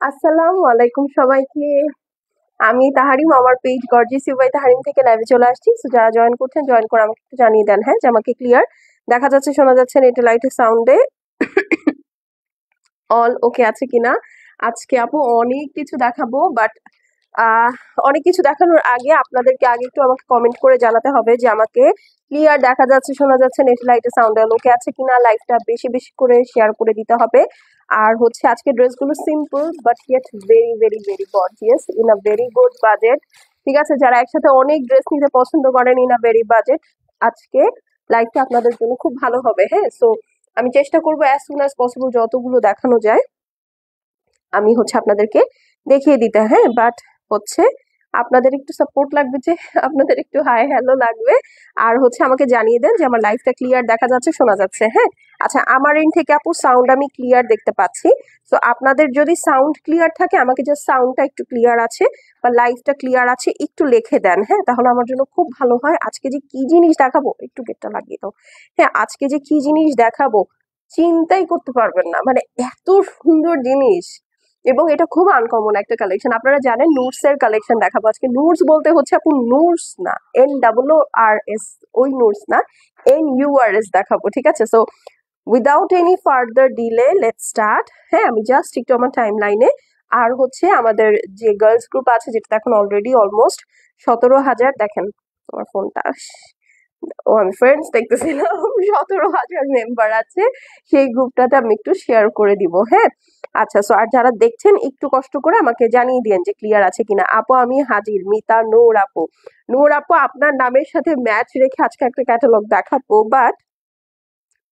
আসসালামু আলাইকুম সবাইকে। আমি তাহারিম, আমার page gorgeous you by Tahrim থেকে লাইভে চলে আসছি। সো যারা জয়েন করছেন জয়েন করে আমাকে একটু জানিয়ে দেন, হ্যাঁ, যে আমাকে ক্লিয়ার দেখা যাচ্ছে, শোনা যাচ্ছে, নেটে লাইটে সাউন্ডে অল ওকে আছে কিনা। আজকে আপু অনেক কিছু দেখাবো, বাট অনেক কিছু দেখানোর আগে আপনাদেরকে আগে একটু আমাকে কমেন্ট করে জানাতে হবে যে আমাকে ক্লিয়ার দেখা যাচ্ছে, শোনা যাচ্ছে, নেট লাইটে সাউন্ড অল ওকে আছে কিনা। লাইভটা বেশি বেশি করে শেয়ার করে দিতে হবে। আর হচ্ছে আজকে ড্রেসগুলো simple but yet very very very gorgeous in a very good budget. ঠিক আছে, যারা একসাথে অনেক ড্রেস নিতে পছন্দ করেন ইন আ ভেরি বাজেট, আজকে লাইভটা আপনাদের জন্য খুব ভালো হবে। হ্যাঁ, সো আমি চেষ্টা করবো অ্যাজ সুন অ্যাজ পসিবল যতগুলো দেখানো যায় আমি হচ্ছে আপনাদেরকে দেখিয়ে দিতে। হ্যাঁ, বাট হচ্ছে আপনাদের একটু সাপোর্ট লাগবে, যে আপনাদের একটু হাই হ্যালো লাগবে। আর হচ্ছে আমাকে জানিয়ে দেন যে আমার লাইফটা ক্লিয়ার দেখা যাচ্ছে, শোনা যাচ্ছে। হ্যাঁ, আচ্ছা, আমার এন্ড থেকে আপু সাউন্ড আমি ক্লিয়ার দেখতে পাচ্ছি। তো আপনাদের যদি সাউন্ড ক্লিয়ার থাকে আমাকে জাস্ট সাউন্ডটা একটু ক্লিয়ার আছে বা লাইফটা ক্লিয়ার আছে একটু লিখে দেন। হ্যাঁ, তাহলে আমার জন্য খুব ভালো হয়। আজকে যে কি জিনিস দেখাবো, একটু গেটটা লাগিয়ে দাও। হ্যাঁ, আজকে যে কি জিনিস দেখাবো চিন্তাই করতে পারবেন না, মানে এত সুন্দর জিনিস। এবং এটা খুব আনকমন একটা কালেকশন। আপনারা জানেন নুডস এর কালেকশন দেখাবো আজকে। নুডস বলতে হচ্ছে আপু নুডস না, NOORS, ওই নুডস না, NURS দেখাবো। ঠিক আছে, so without any further delay let's start. হ্যাঁ, আমি জাস্ট একটু আমার টাইম লাইনে আর হচ্ছে আমাদের যে গার্লস গ্রুপ আছে, যেটা এখন অলরেডি অলমোস্ট 17,000, দেখেন আমার ফোনটা, ও আমি ফ্রেন্ডস দেখতেছিলাম, 17,000 মেম্বার আছে সেই গ্রুপটাতে আমি একটু শেয়ার করে দিব। হ্যাঁ, আচ্ছা, সো আর যারা দেখছেন একটু কষ্ট করে আমাকে জানিয়ে দিন যে ক্লিয়ার আছে কিনা। আপু আমি হাজির, মিতা নূর আপু। নূর আপু, আপনার নামের সাথে ম্যাচ রেখে আজকে একটা ক্যাটালগ দেখাবো, বাট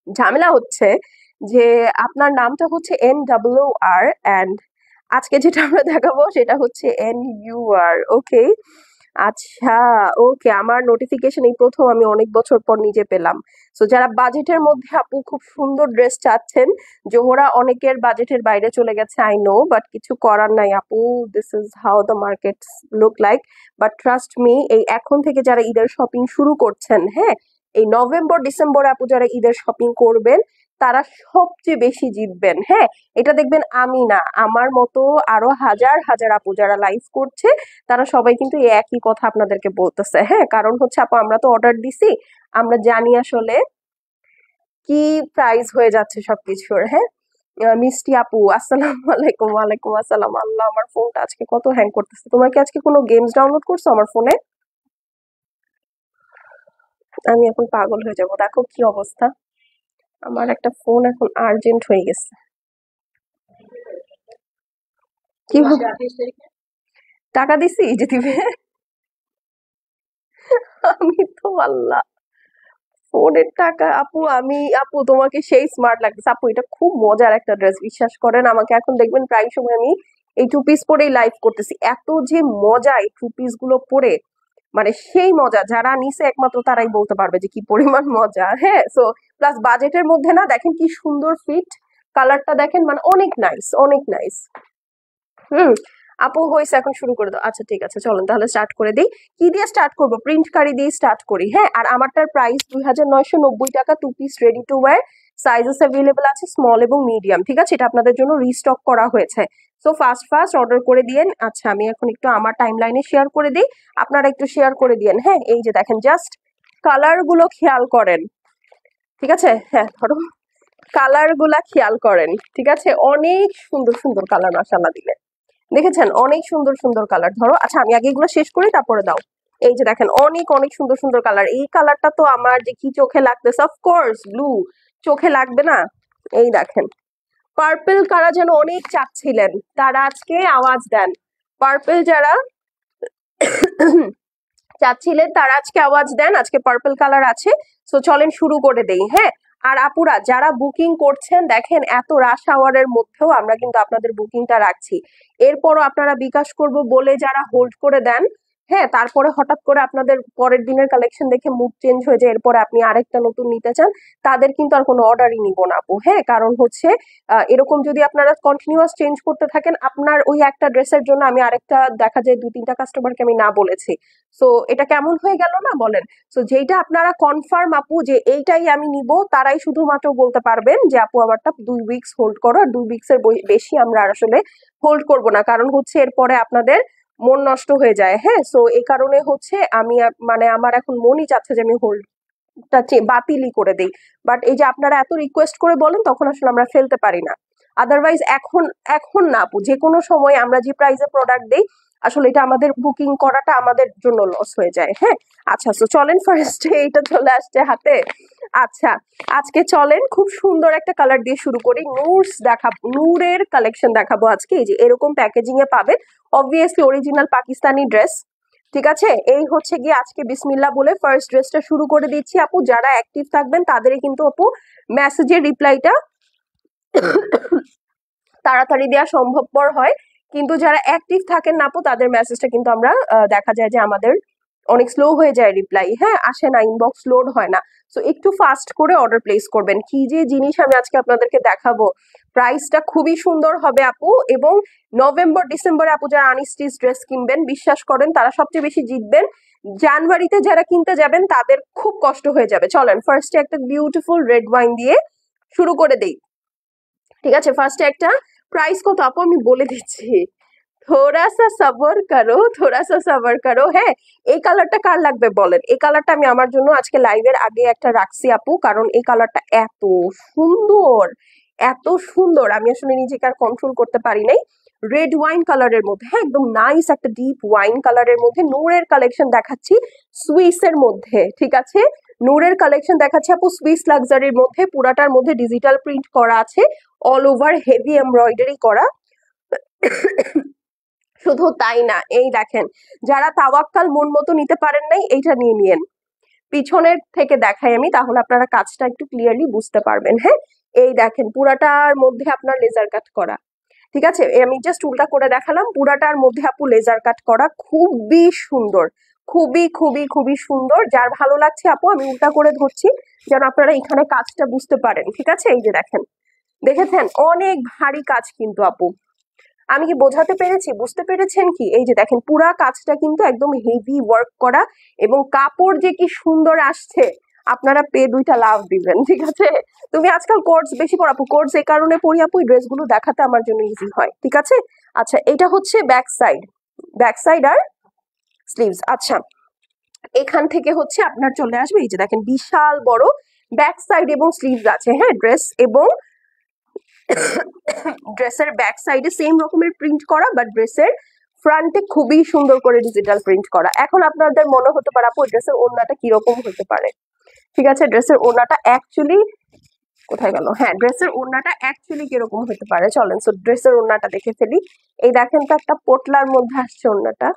ঝামেলা হচ্ছে যে আপনার নামটা হচ্ছে NOOR, অ্যান্ড আজকে যেটা আমরা দেখাবো সেটা হচ্ছে NUR। ওকে, আচ্ছা, ওকে, আমার নোটিফিকেশন এই প্রথম আমি অনেক বছর পর নিজে পেলাম। সো যারা বাজেটের মধ্যে আপু খুব সুন্দর ড্রেস চাচ্ছেন, জোহরা অনেকের বাজেটের বাইরে চলে গেছে, আই নো, বাট কিছু করার নাই আপু, this is how the market look like. But trust me, এই এখন থেকে যারা ঈদের শপিং শুরু করছেন, হ্যাঁ, এই নভেম্বর ডিসেম্বর আপু যারা ঈদের শপিং করবেন তারা সবচেয়ে বেশি জিতবেন। হ্যাঁ, এটা দেখবেন আমি না, আমার মতো আরো হাজার হাজার আপু যারা লাইভ করছে তারা সবাই কিন্তু এই একই কথা আপনাদেরকে বলতেছে। হ্যাঁ, কারণ হচ্ছে আপু আমরা তো অর্ডার দিছি, আমরা জানি আসলে কি প্রাইস হয়ে যাচ্ছে সবকিছুর। হ্যাঁ, মিষ্টি আপু আসসালামু আলাইকুম। ওয়ালাইকুম আসসালাম। আল্লাহ, আমার ফোনটা আজকে কত হ্যাং করতেছে। তোমার কি আজকে কোনো গেমস ডাউনলোড করছো আমার ফোনে? আমি এখন পাগল হয়ে যাব, দেখো কি অবস্থা। আমার একটা ফোন এখন আর্জেন্ট হয়ে গেছে। কি টাকা দিছি যে দিবে? আমি তো আল্লাহ, ফোনের টাকা আপু, আমি আপু তোমাকে সেই স্মার্ট লাগতেছে আপু, এটা খুব মজার একটা ড্রেস, বিশ্বাস করেন আমাকে এখন দেখবেন প্রায় সময় আমি এই টু পিস পরেই লাইভ করতেছি। এত যে মজা এই টু পিস গুলো পরে, মানে সেই মজা যারা নিছে একমাত্র তারাই বলতে পারবে যে কি পরিমাণ মজা। হ্যাঁ, সো প্লাস বাজেটের মধ্যে না, দেখেন কি সুন্দর ফিট, কালারটা দেখেন, মানে অনেক নাইস, অনেক নাইস। হুম, আপু হয়েছে, এখন শুরু করে দাও। আচ্ছা ঠিক আছে, চলেন তাহলে স্টার্ট করে দিই। কি দিয়ে স্টার্ট করবো? প্রিন্ট কারি দিয়ে স্টার্ট করি। হ্যাঁ, আর আমারটার প্রাইস 2,990 টাকা, two piece ready to wear, sizes available আছে স্মল এবং মিডিয়াম। ঠিক আছে, এটা আপনাদের জন্য রিস্টক করা হয়েছে। সো ফাস্ট ফাস্ট অর্ডার করে দিয়েন। আচ্ছা, আমি এখন একটু আমার টাইম লাইনে শেয়ার করে দিই, আপনারা একটু শেয়ার করে দিয়েন। হ্যাঁ, এই যে দেখেন, জাস্ট কালার গুলো খেয়াল করেন। ঠিক আছে, হ্যাঁ ধরো, কালার গুলা খেয়াল করেন। ঠিক আছে, অনেক সুন্দর সুন্দর কালার, মাশাআল্লাহ দিলে দেখেছেন, অনেক সুন্দর সুন্দর কালার। ধরো, আচ্ছা আমি আগে এগুলো শেষ করি তারপরে দাও। এই যে দেখেন, অনেক অনেক সুন্দর সুন্দর কালার। এই কালারটা তো আমার যে কি চোখে লাগতেছে, অফকোর্স ব্লু, চোখে লাগবে না? এই দেখেন, পার্পল কারা যেন অনেক চাচ্ছিলেন, তারা আজকে আওয়াজ দেন। পার্পল যারা চাচ্ছিলেন তারা আজকে আওয়াজ দেন, আজকে পার্পল কালার আছে। সো চলেন শুরু করে দেই। হ্যাঁ, আর আপুরা যারা বুকিং করছেন, দেখেন এত রাশ আওয়ারের মধ্যেও আমরা কিন্তু আপনাদের বুকিংটা রাখছি। এরপরও আপনারা বিকাশ করব বলে যারা হোল্ড করে দেন, হ্যাঁ, তারপরে হঠাৎ করে আপনাদের পরের দিনের কালেকশন দেখে মুড চেঞ্জ হয়ে যায়, এরপরে আপনি আরেকটা নতুন নিতে চান, তাদের কিন্তু আর কোনো অর্ডারই নিব না আপু। হ্যাঁ, কারণ হচ্ছে এরকম যদি আপনারা কন্টিনিউয়াস চেঞ্জ করতে থাকেন, আপনার ওই একটা ড্রেসের জন্য আমি আরেকটা দেখা যায় 2-3টা কাস্টমারকে আমি না বলেছি। সো এটা কেমন হয়ে গেল না বলেন? সো যেইটা আপনারা কনফার্ম আপু যে এইটাই আমি নিব, তারাই শুধুমাত্র বলতে পারবেন যে আপু আমারটা 2 উইকস হোল্ড করো। আর 2 উইকসের বেশি আমরা আসলে হোল্ড করব না, কারণ হচ্ছে এরপরে আপনাদের মন নষ্ট হয়ে যায়। হ্যাঁ, সো এই কারণে হচ্ছে আমি মানে আমার এখন মনই চাচ্ছে যে আমি হোল্ডটা বাতিলই করে দেই। বাট এই যে আপনারা এত রিকোয়েস্ট করে বলেন, তখন আসলে আমরা ফেলতে পারি না। আদারওয়াইজ এখন এখন না আপু, যে কোনো সময় আমরা যে প্রাইসে প্রোডাক্ট দেই, আসলে এটা আমাদের বুকিং করাটা আমাদের জন্য লস হয়ে যায়। হ্যাঁ, আচ্ছা, সো চলেন ফার্স্টে এইটা চলে আসছে হাতে। আচ্ছা, আজকে চলেন খুব সুন্দর একটা কালার দিয়ে শুরু করি। নূরের কালেকশন দেখাবো আজকে। এই যে এরকম প্যাকেজিং এ পাবেন, অবভিয়াসলি অরিজিনাল পাকিস্তানি ড্রেস। ঠিক আছে, এই হচ্ছে গিয়ে আজকে বিসমিল্লাহ বলে ফার্স্ট ড্রেসটা শুরু করে দিচ্ছি আপু। যারা অ্যাক্টিভ থাকবেন তাদেরই কিন্তু আপু মেসেজের রিপ্লাইটা তাড়াতাড়ি দেওয়া সম্ভবপর হয়, কিন্তু যারা অ্যাক্টিভ থাকেন না আপু, তাদের মেসেজটা কিন্তু আমরা দেখা যায় যে আমাদের অনেক স্লো হয়ে যায় রিপ্লাই। হ্যাঁ, আসে না, ইনবক্স লোড হয় না। সো একটু ফাস্ট করে অর্ডার প্লেস করবেন। কি যে জিনিস আমি আজকে আপনাদেরকে দেখাবো, প্রাইসটা খুবই সুন্দর হবে আপু। এবং নভেম্বর ডিসেম্বরে আপু যারা আনস্টিচ ড্রেস কিনবেন, বিশ্বাস করেন তারা সবচেয়ে বেশি জিতবেন। জানুয়ারিতে যারা কিনতে যাবেন তাদের খুব কষ্ট হয়ে যাবে। চলেন ফার্স্টে একটা বিউটিফুল রেড ওয়াইন দিয়ে শুরু করে দেই। ঠিক আছে, ফার্স্টে একটা প্রাইস কত আপু আমি বলে দিচ্ছি, থোড়া সা সবর করো, থোড়া সা সবর করো। হ্যাঁ, এই কালারটা কার লাগবে বলেন? এই কালারটা আমি আমার জন্য আজকে লাইভের আগে একটা রাখছি আপু, কারণ এই কালারটা এত সুন্দর, এত সুন্দর, আমি আসলে নিজেকে আর কন্ট্রোল করতে পারি নাই। রেড ওয়াইন কালারের মধ্যে, হ্যাঁ একদম নাইস একটা ডিপ ওয়াইন কালারের মধ্যে নূরের কালেকশন দেখাচ্ছি, সুইসের মধ্যে। ঠিক আছে, নূরের কালেকশন দেখাচ্ছি আপু সুইস লাক্সারির মধ্যে, পুরাটার মধ্যে ডিজিটাল প্রিন্ট করা আছে, অল ওভার হেভি এমব্রয়ডারি করা। শুধু তাই না, এই দেখেন, যারা তাওয়াক্কাল মন মতো নিতে পারেন নাই, এইটা নিয়ে নিয়েন। পিছনের থেকে দেখাই আমি, তাহলে আপনারা কাজটা একটু ক্লিয়ারলি বুঝতে পারবেন। হ্যাঁ, এই দেখেন পুরাটার মধ্যে আপনার লেজার কাট করা। ঠিক আছে, আমি জাস্ট উল্টা করে দেখালাম, পুরাটার মধ্যে আপু লেজার কাট করা, খুবই সুন্দর, খুবই খুবই খুবই সুন্দর। যার ভালো লাগছে আপু, আমি উল্টা করে ধরছি যেন আপনারা এখানে কাজটা বুঝতে পারেন। ঠিক আছে, এই যে দেখেন, দেখেছেন অনেক ভারী কাজ কিন্তু আপু। আমি কি বোঝাতে পেরেছি, বুঝতে পেরেছেন কি? এই যে দেখেন পুরা কাজটা কিন্তু একদম হেভি ওয়ার্ক করা, এবং কাপড় যে কি সুন্দর আসছে, আপনারা দুইটা লাভ দিবেন। ঠিক আছে, তুমি আজকাল কোর্স বেশি পড়াবো, কোর্স এই কারণে পড়ি আপু, এই ড্রেসগুলো দেখাতে আমার জন্য ইজি হয়। ঠিক আছে, আচ্ছা এটা হচ্ছে ব্যাক সাইড, ব্যাক সাইড আর স্লিভস। আচ্ছা, এখান থেকে হচ্ছে আপনার চলে আসবে, এই যে দেখেন বিশাল বড় ব্যাক সাইড এবং স্লিভস আছে। হ্যাঁ, ড্রেস এবং ড্রেসের ব্যাক সাইডে সেম রকমের প্রিন্ট করা, বাট ড্রেসের ফ্রন্টে খুবই সুন্দর করে ডিজিটাল প্রিন্ট করা। এখন আপনাদের মনে হতে পারে আপু ড্রেসের ওড়নাটা কিরকম হতে পারে। ঠিক আছে, ড্রেসের ওড়নাটা অ্যাকচুয়ালি কোথায় গেল, হ্যাঁ ড্রেসের ওড়নাটা অ্যাকচুয়ালি কিরকম হতে পারে চলেন। সো ড্রেসের ওড়নাটা দেখে ফেলি। এই দেখেন তো একটা পোটলার মধ্যে আসছে ওড়নাটা,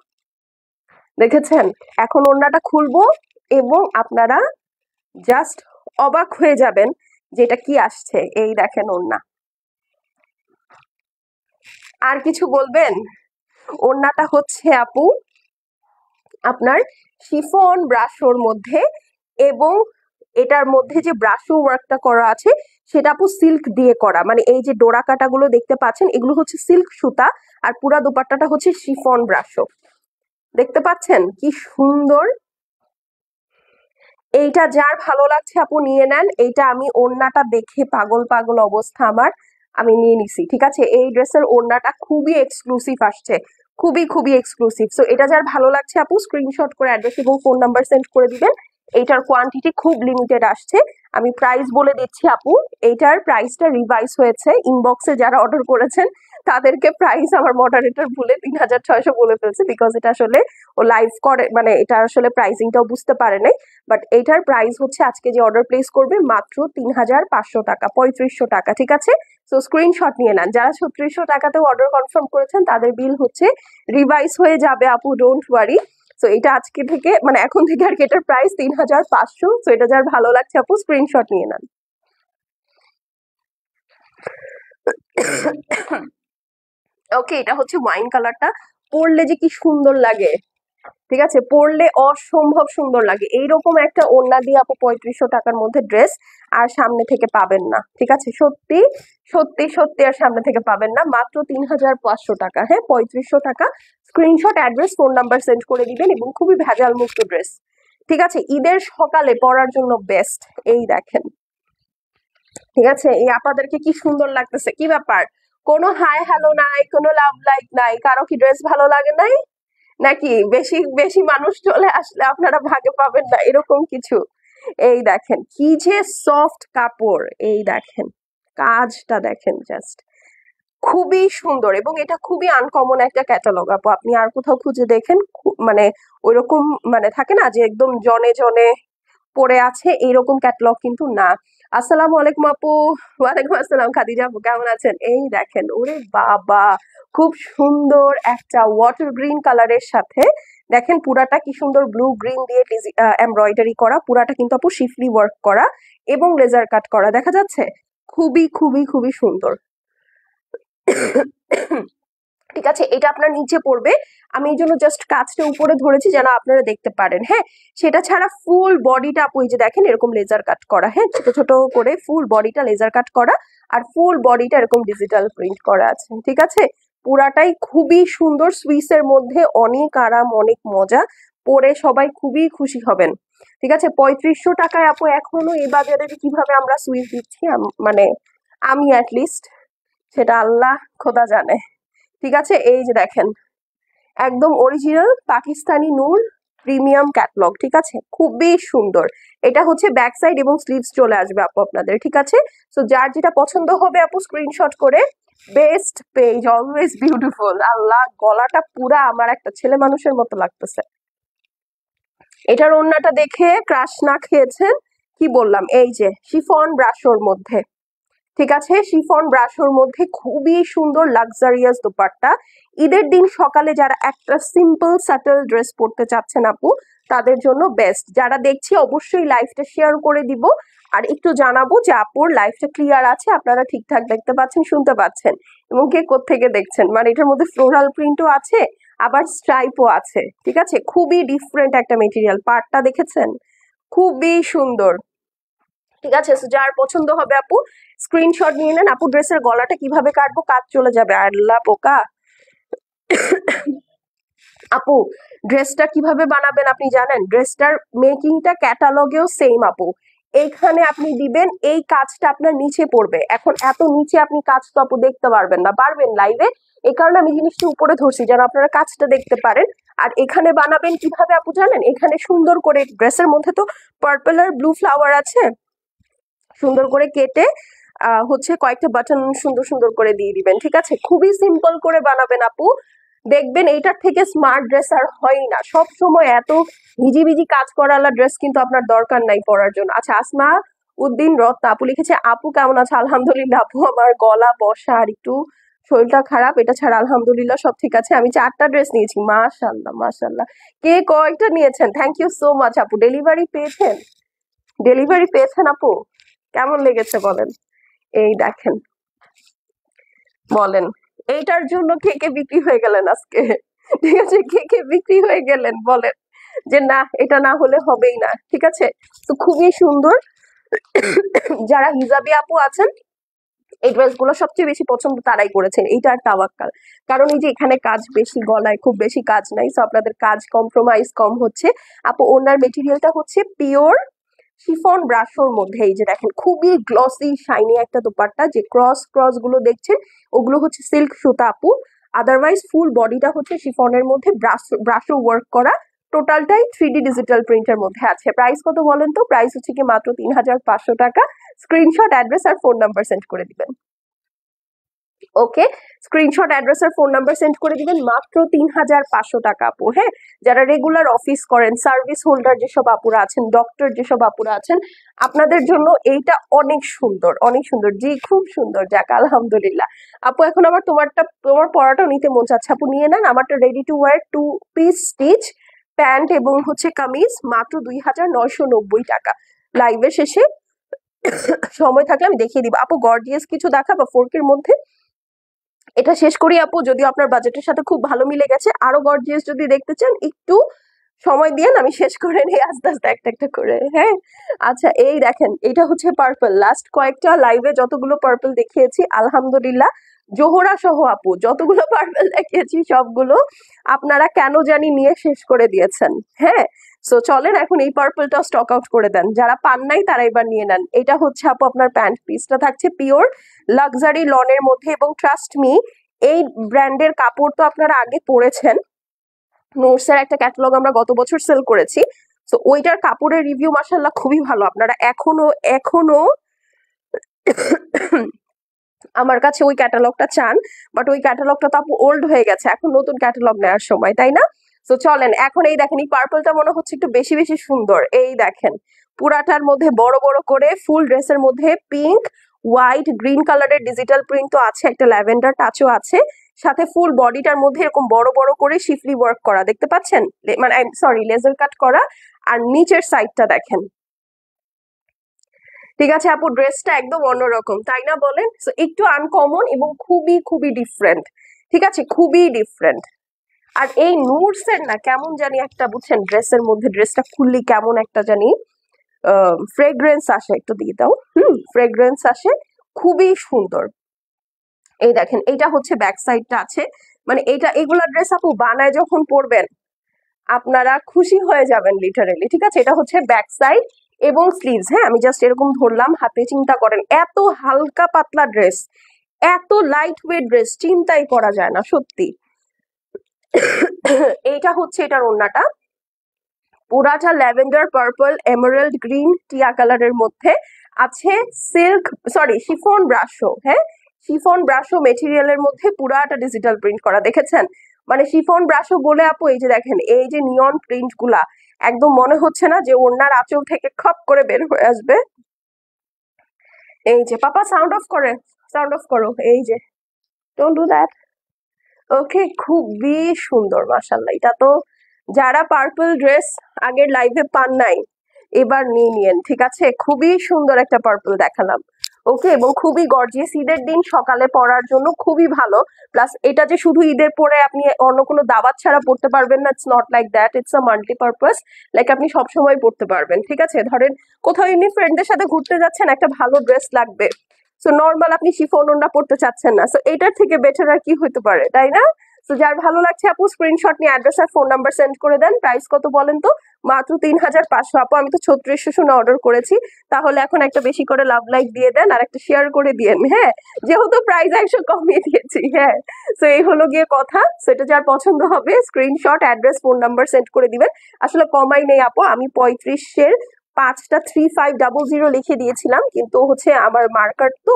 দেখেছেন? এখন ওড়নাটা খুলবো এবং আপনারা জাস্ট অবাক হয়ে যাবেন যে এটা কি আসছে। এই দেখেন ওড়না, আর কিছু বলবেন? ওড়নাটা হচ্ছে আপু আপনার শিফন ব্রাশোর মধ্যে, এবং এটার মধ্যে যে ব্রাশো ওয়ার্কটা করা আছে সেটা আপু সিল্ক দিয়ে করা, মানে এই যে ডোরা কাটাগুলো দেখতে পাচ্ছেন এগুলো হচ্ছে সিল্ক সুতা, আর পুরা দুপাট্টাটা হচ্ছে শিফন ব্রাশো। দেখতে পাচ্ছেন কি সুন্দর। এইটা যার ভালো লাগছে আপু নিয়ে নেন। এইটা আমি ওড়নাটা দেখে পাগল পাগল অবস্থা আমার, আমি নিয়ে নিছি। ঠিক আছে, এই ড্রেসের ওড়নাটা খুবই এক্সক্লুসিভ আসছে, খুবই খুবই এক্সক্লুসিভ। সো এটা যার ভালো লাগছে আপু স্ক্রিনশট করে অ্যাড্রেস এবং ফোন নাম্বার সেন্ড করে দিবেন। এইটার কোয়ান্টিটি খুব লিমিটেড আসছে। আমি প্রাইস বলে দিচ্ছি আপু, এইটার প্রাইসটা রিভাইজ হয়েছে, ইনবক্সে যারা অর্ডার করেছেন তাদেরকে প্রাইস আমার মডারেটর ভুলে 3600 বলে ফেলছে, বিকজ এটা আসলে ও লাইভ করে, মানে এটা আসলে প্রাইসিংটাও বুঝতে পারে নাই। বাট এইটার প্রাইস হচ্ছে আজকে যে অর্ডার প্লেস করবে মাত্র 3500 টাকা, 3500 টাকা। ঠিক আছে, সো স্ক্রিনশট নিয়ে নেন। যারা 3600 টাকাতেও অর্ডার কনফার্ম করেছেন তাদের বিল হচ্ছে রিভাইজ হয়ে যাবে আপু, ডোন্ট ওয়ারি। সো এটা আজকে থেকে, মানে এখন থেকে আর কি এটার প্রাইস 3500। সো এটা যার ভালো লাগছে আপু স্ক্রিনশট নিয়ে নেন। ওকে, এটা হচ্ছে ওয়াইন কালারটা, পরলে যে কি সুন্দর লাগে। ঠিক আছে, পরলে অসম্ভব সুন্দর লাগে। এইরকম একটা ওড়না দিয়ে আপু 3500 টাকার মধ্যে ড্রেস আর সামনে থেকে পাবেন না। ঠিক আছে, সত্যি সত্যি সত্যি আর সামনে থেকে পাবেন না। মাত্র 3500 টাকা, হ্যাঁ 3500 টাকা। Screenshot, address, phone number send করে দিবেন এবং খুবই ভেজাল মুক্ত ড্রেস। ঠিক আছে, ঈদের সকালে পরার জন্য বেস্ট। এই দেখেন, ঠিক আছে, এই আপনাদেরকে কি সুন্দর লাগতেছে, কি ব্যাপার? কোনো হাই হ্যালো নাই, কোনো লাভ লাইক নাই, কারো কি ড্রেস ভালো লাগে নাই নাকি? বেশি বেশি মানুষ চলে আসলে আপনারা ভাগে পাবেন না, এরকম কিছু? এই দেখেন কি যে সফট কাপড়, এই দেখেন কাজটা দেখেন, জাস্ট খুবই সুন্দর। এবং এটা খুবই আনকমন একটা ক্যাটালগ আপু, আপনি আর কোথাও খুঁজে দেখেন মানে ওইরকম মানে থাকে না যে একদম জনে জনে পড়ে আছে, এইরকম ক্যাটালগ কিন্তু না। আসসালামু আলাইকুম আপু। ওয়ালাইকুম আসসালাম খাদিজা আপু, কেমন আছেন? এই দেখেন, ওরে বাবা, খুব সুন্দর একটা ওয়াটার গ্রিন কালারের সাথে দেখেন পুরাটা কি সুন্দর ব্লু গ্রিন দিয়ে এমব্রয়ডারি করা, পুরাটা কিন্তু আপু শিফলি ওয়ার্ক করা এবং লেজার কাট করা, দেখা যাচ্ছে খুবই খুবই খুবই সুন্দর। ঠিক আছে, এটা আপনার নিচে পড়বে, আমি এই জন্য জাস্ট কাজটা উপরে ধরেছি যেন আপনারা দেখতে পারেন। হ্যাঁ, সেটা ছাড়া ফুল বডিটা আপু এই যে দেখেন এরকম লেজার কাট করা, হ্যাঁ ছোট ছোট করে ফুল বডিটা লেজার কাট করা, আর ফুল বডিটা এরকম ডিজিটাল প্রিন্ট করা আছে। ঠিক আছে, পুরাটাই খুবই সুন্দর, সুইসের মধ্যে অনেক আরাম, অনেক মজা, পরে সবাই খুবই খুশি হবেন। ঠিক আছে, 3500 টাকায় আপু এখনো এই বাজারে কিভাবে আমরা সুইস দিচ্ছি, মানে আমি অ্যাটলিস্ট, সেটা আল্লাহ খোদা জানে। ঠিক আছে, এই যে দেখেন একদম অরিজিনাল পাকিস্তানি নূর প্রিমিয়াম ক্যাটলগ। ঠিক আছে, খুবই সুন্দর। এটা হচ্ছে ব্যাক সাইড এবং স্লিভস চলে আসবে আপু আপনাদের। ঠিক আছে, সো যার যেটা পছন্দ হবে আপু স্ক্রিনশট করে, বেস্ট পেজ, অলওয়েজ বিউটিফুল। আল্লাহ, গলাটা পুরা আমার একটা ছেলে মানুষের মতো লাগতেছে। এটার ওড়নাটা দেখে ক্রাশ না খেয়েছেন? কি বললাম, এই যে শিফন ব্রাশোর মধ্যে, ঠিক আছে, শিফন ব্রাশোর মধ্যে খুবই সুন্দর লাক্সারিয়াস দোপাট্টা। ঈদের দিন সকালে যারা একটা সিম্পল স্যাটেল ড্রেস পরতে চাচ্ছেন আপু, তাদের জন্য বেস্ট। যারা দেখছি অবশ্যই লাইভটা শেয়ার করে দিব, আর একটু জানাবো যে আপুর লাইভটা ক্লিয়ার আছে, আপনারা ঠিকঠাক দেখতে পাচ্ছেন, শুনতে পাচ্ছেন, এবং কে কোত্থেকে দেখছেন। মানে এটার মধ্যে ফ্লোরাল প্রিন্টও আছে, আবার স্ট্রাইপও আছে। ঠিক আছে, খুবই ডিফারেন্ট একটা মেটেরিয়াল, পার্টটা দেখেছেন, খুবই সুন্দর। ঠিক আছে, যার পছন্দ হবে আপু স্ক্রিনশট নিয়ে নেন। আপু ড্রেসের গলাটা কিভাবে কাটবো, কাজ চলে যাবে, আল্লাহ পোকা। আপু ড্রেসটা কিভাবে বানাবেন আপনি জানেন? ড্রেসটার মেকিংটা ক্যাটালগেও সেম আপু, এইখানে আপনি দিবেন, এই কাজটা আপনার নিচে পড়বে। এখন এত নিচে আপনি কাজ তো আপু দেখতে পারবেন না, পারবেন লাইভে, এই কারণে আমি জিনিসটা উপরে ধরছি যেন আপনারা কাজটা দেখতে পারেন। আর এখানে বানাবেন কিভাবে আপু জানেন? এখানে সুন্দর করে ড্রেসের মধ্যে তো পার্পল আর ব্লু ফ্লাওয়ার আছে, সুন্দর করে কেটে হচ্ছে কয়েকটা বাটন সুন্দর সুন্দর করে দিয়ে দিবেন। ঠিক আছে, খুবই সিম্পল করে বানাবেন আপু, দেখবেন এইটার থেকে স্মার্ট ড্রেস আর হয় না। সব সময় এত ভিজি কাজ করালা ড্রেস কিন্তু আপনার দরকার নাই পরার জন্য। আচ্ছা, আসমা উদ্দিন রত্না আপু লিখেছে, আপু কেমন আছে? আলহামদুলিল্লাহ আপু, আমার গলা বসা আর একটু শরীরটা খারাপ, এটা ছাড়া আলহামদুলিল্লাহ সব ঠিক আছে। আমি 4টা ড্রেস নিয়েছি, মাশাল্লাহ মাশাল্লাহ। কে কয়টা নিয়েছেন? থ্যাংক ইউ সো মাচ আপু। ডেলিভারি পেয়েছেন? ডেলিভারি পেয়েছেন আপু? কেমন লেগেছে বলেন? এই দেখেন, বলেন এইটার জন্য কে কে বিক্রি হয়ে গেলেন আজকে? ঠিক আছে, কে কে বিক্রি হয়ে গেলেন বলেন যে না, এটা না হলে হবেই না। ঠিক আছে, তো খুবই সুন্দর। যারা হিজাবি আপু আছেন, এই ড্রেসগুলো সবচেয়ে বেশি পছন্দ তারাই করেছেন, এইটা আর তাওয়াক্কাল। কারণ এই যে এখানে কাজ বেশি, গলায় খুব বেশি কাজ নাই, সো আপনাদের কাজ কম্প্রোমাইজ কম হচ্ছে। আপু ওনার মেটেরিয়ালটা হচ্ছে পিওর শিফন ব্রাশোর মধ্যে, এই যে দেখেন খুবই গ্লসি শাইনি একটা দোপাট্টা, যে ক্রস গুলো দেখছেন ওগুলো হচ্ছে সিল্ক সুতা আপু। আদারওয়াইজ ফুল বডিটা হচ্ছে শিফনের মধ্যে ব্রাশো ওয়ার্ক করা, টোটালটাই 3D ডিজিটাল প্রিন্টের মধ্যে আছে। প্রাইস কত বলেন তো? প্রাইস হচ্ছে কি মাত্র 3500 টাকা। স্ক্রিনশট, অ্যাড্রেস আর ফোন নাম্বার সেন্ড করে দিবেন। ওকে, স্ক্রিনশট, অ্যাড্রেস আর ফোন নাম্বার সেন্ড করে দিবেন, মাত্র 3500 টাকা আপু। হ্যাঁ, যারা রেগুলার অফিস করেন, সার্ভিস হোল্ডার যেসব আপুরা আছেন, ডক্টর যেসব আপুরা আছেন, আপনাদের জন্য এইটা অনেক সুন্দর, অনেক সুন্দর, জি খুব সুন্দর। যাক আলহামদুলিল্লাহ আপু, এখন আমার তোমার পড়াটাও নিতে মন চাচ্ছে আপু, নিয়ে নেন। আমারটা ready to wear 2 piece stitch pant এবং হচ্ছে কামিজ, মাত্র 2990 টাকা। লাইভের শেষে সময় থাকলে আমি দেখিয়ে দিব আপু, গর্জিয়াস কিছু দেখাবো 4K-র মধ্যে। এটা শেষ করি আপু, যদিও আপনার বাজেটের সাথে খুব ভালো মিলে গেছে। আরো গর্জিয়াস যদি দেখতে চান, একটু সময় দিয়ে আমি শেষ করে নিই আস্তে আস্তে একটা একটা করে। হ্যাঁ, আচ্ছা এই দেখেন এটা হচ্ছে পার্পল। লাস্ট কয়েকটা লাইভে যতগুলো পার্পল দেখিয়েছি আলহামদুলিল্লাহ জোহরা সহ আপু যতগুলো পার্পল দেখিয়েছি সবগুলো আপনারা কেন জানি নিয়ে শেষ করে দিয়েছেন। হ্যাঁ, সো চলেন এখন এই পার্পলটা স্টক আউট করে দেন, যারা পান নাই তারা এবার নিয়ে নেন। এটা হচ্ছে আপু আপনার প্যান্ট পিসটা থাকছে পিওর লাক্সারি লনের মধ্যে, এবং ট্রাস্ট মি এই ব্র্যান্ডের কাপড় তো আপনারা আগে পরেছেন। নোটসের একটা ক্যাটালগ আমরা গত বছর সেল করেছি, তো ওইটার কাপড়ের রিভিউ মাশাআল্লাহ খুবই ভালো। আপনারা এখনো এখনো আমার কাছে ওই ক্যাটালগটা চান, বাট ওই ক্যাটালগটা তো আপু ওল্ড হয়ে গেছে, এখন নতুন ক্যাটালগ নেওয়ার সময়, তাই না? তো চলেন এখন এই দেখেন এই পার্পলটা মনে হচ্ছে একটু বেশি বেশি সুন্দর। এই দেখেন পুরাটার মধ্যে বড় বড় করে ফুল ড্রেসের মধ্যে পিঙ্ক হোয়াইট গ্রিন কালারের ডিজিটাল প্রিন্ট তো আছে, একটা ল্যাভেন্ডার টাচও আছে, সাথে ফুল বডিটার মধ্যে এরকম বড় বড় করে শিফলি ওয়ার্ক করা দেখতে পাচ্ছেন, মানে সরি লেজার কাট করা। আর নিচের সাইডটা দেখেন, ঠিক আছে আপু ড্রেসটা একদম অন্যরকম, তাই না বলেন? সো একটু আনকমন এবং খুবই খুবই ডিফারেন্ট, ঠিক আছে, খুবই ডিফারেন্ট। আর এই নুডস এর না কেমন জানি একটা বুঝছেন ড্রেসের মধ্যে, ড্রেসটা খুললি কেমন একটা জানি ফ্রেগ্রেন্স আসে, একটু দিয়ে দাও, ফ্রেগ্রেন্স আসে, খুবই সুন্দর। এই দেখেন এইটা হচ্ছে ব্যাক সাইডটা আছে, মানে এইটা এগুলা ড্রেস আপু বানায় যখন পরবেন আপনারা খুশি হয়ে যাবেন লিটারেলি, ঠিক আছে। এটা হচ্ছে ব্যাক সাইড এবং স্লিভস। হ্যাঁ, আমি জাস্ট এরকম ধরলাম হাতে, চিন্তা করেন এত হালকা পাতলা ড্রেস, এত লাইট ওয়েট ড্রেস চিন্তাই করা যায় না সত্যি। এইটা হচ্ছে এটার ওড়নাটা, পুরাটা ল্যাভেন্ডার পার্পল এমারাল্ড গ্রিন টিয়া কালারের মধ্যে আছে সিল্ক সরি শিফন ব্রাশো। হ্যাঁ, শিফন ব্রাশো মেটেরিয়ালের মধ্যে পুরাটা ডিজিটাল প্রিন্ট করা, দেখেছেন? মানে শিফন ব্রাশো বলে আপু এই যে দেখেন এই যে নিয়ন প্রিন্ট গুলা একদম মনে হচ্ছে না যে ওড়নার আঁচল থেকে খপ করে বের হয়ে আসবে। এই যে পাপা সাউন্ড অফ করে, সাউন্ড অফ করো, এই যে ডোন্ট ডু দ্যাট। ওকে, খুবই সুন্দর মাশাআল্লাহ। এটা তো যারা পার্পল ড্রেস আগের লাইভে পান নাই এবার নিয়ে নিয়েন, ঠিক আছে? খুবই সুন্দর একটা পার্পল দেখালাম, ওকে, এবং খুবই গর্জিয়াস, ঈদের দিন সকালে পরার জন্য খুবই ভালো। প্লাস এটা যে শুধু ঈদের পরে আপনি অন্য কোনো দাওয়াত ছাড়া পড়তে পারবেন না, it's not like that, it's a multipurpose, like আপনি সবসময় পড়তে পারবেন, ঠিক আছে? ধরেন কোথাও এমনি ফ্রেন্ডদের সাথে ঘুরতে যাচ্ছেন, একটা ভালো ড্রেস লাগবে, সো নর্মাল আপনি শিফন ওড়না পড়তে চাচ্ছেন না, সো এটার থেকে বেটার আর কি হতে পারে, তাই না? তো যার ভালো লাগছে আপু স্ক্রিনশট নিয়ে অ্যাড্রেস আর ফোন নাম্বার সেন্ড করে দেন। প্রাইস কত বলেন তো? মাত্র ৩৫০০। আপু আমি তো ৩৬০০ শুনে অর্ডার করেছি, তাহলে এখন একটা বেশি করে লাভ লাইক দিয়ে দেন আর একটা শেয়ার করে দিয়েন। হ্যাঁ, যেহেতু প্রাইস ১০০ কমিয়ে দিয়েছি। হ্যাঁ, তো এই হলো গিয়ে কথা। সেটা যার পছন্দ হবে screenshot address phone number send করে দিবেন। আসলে কমাই নেই আপু, আমি ৩৫-এর ৫টা ৩৫00 লিখে দিয়েছিলাম, কিন্তু হচ্ছে আমার মার্কার তো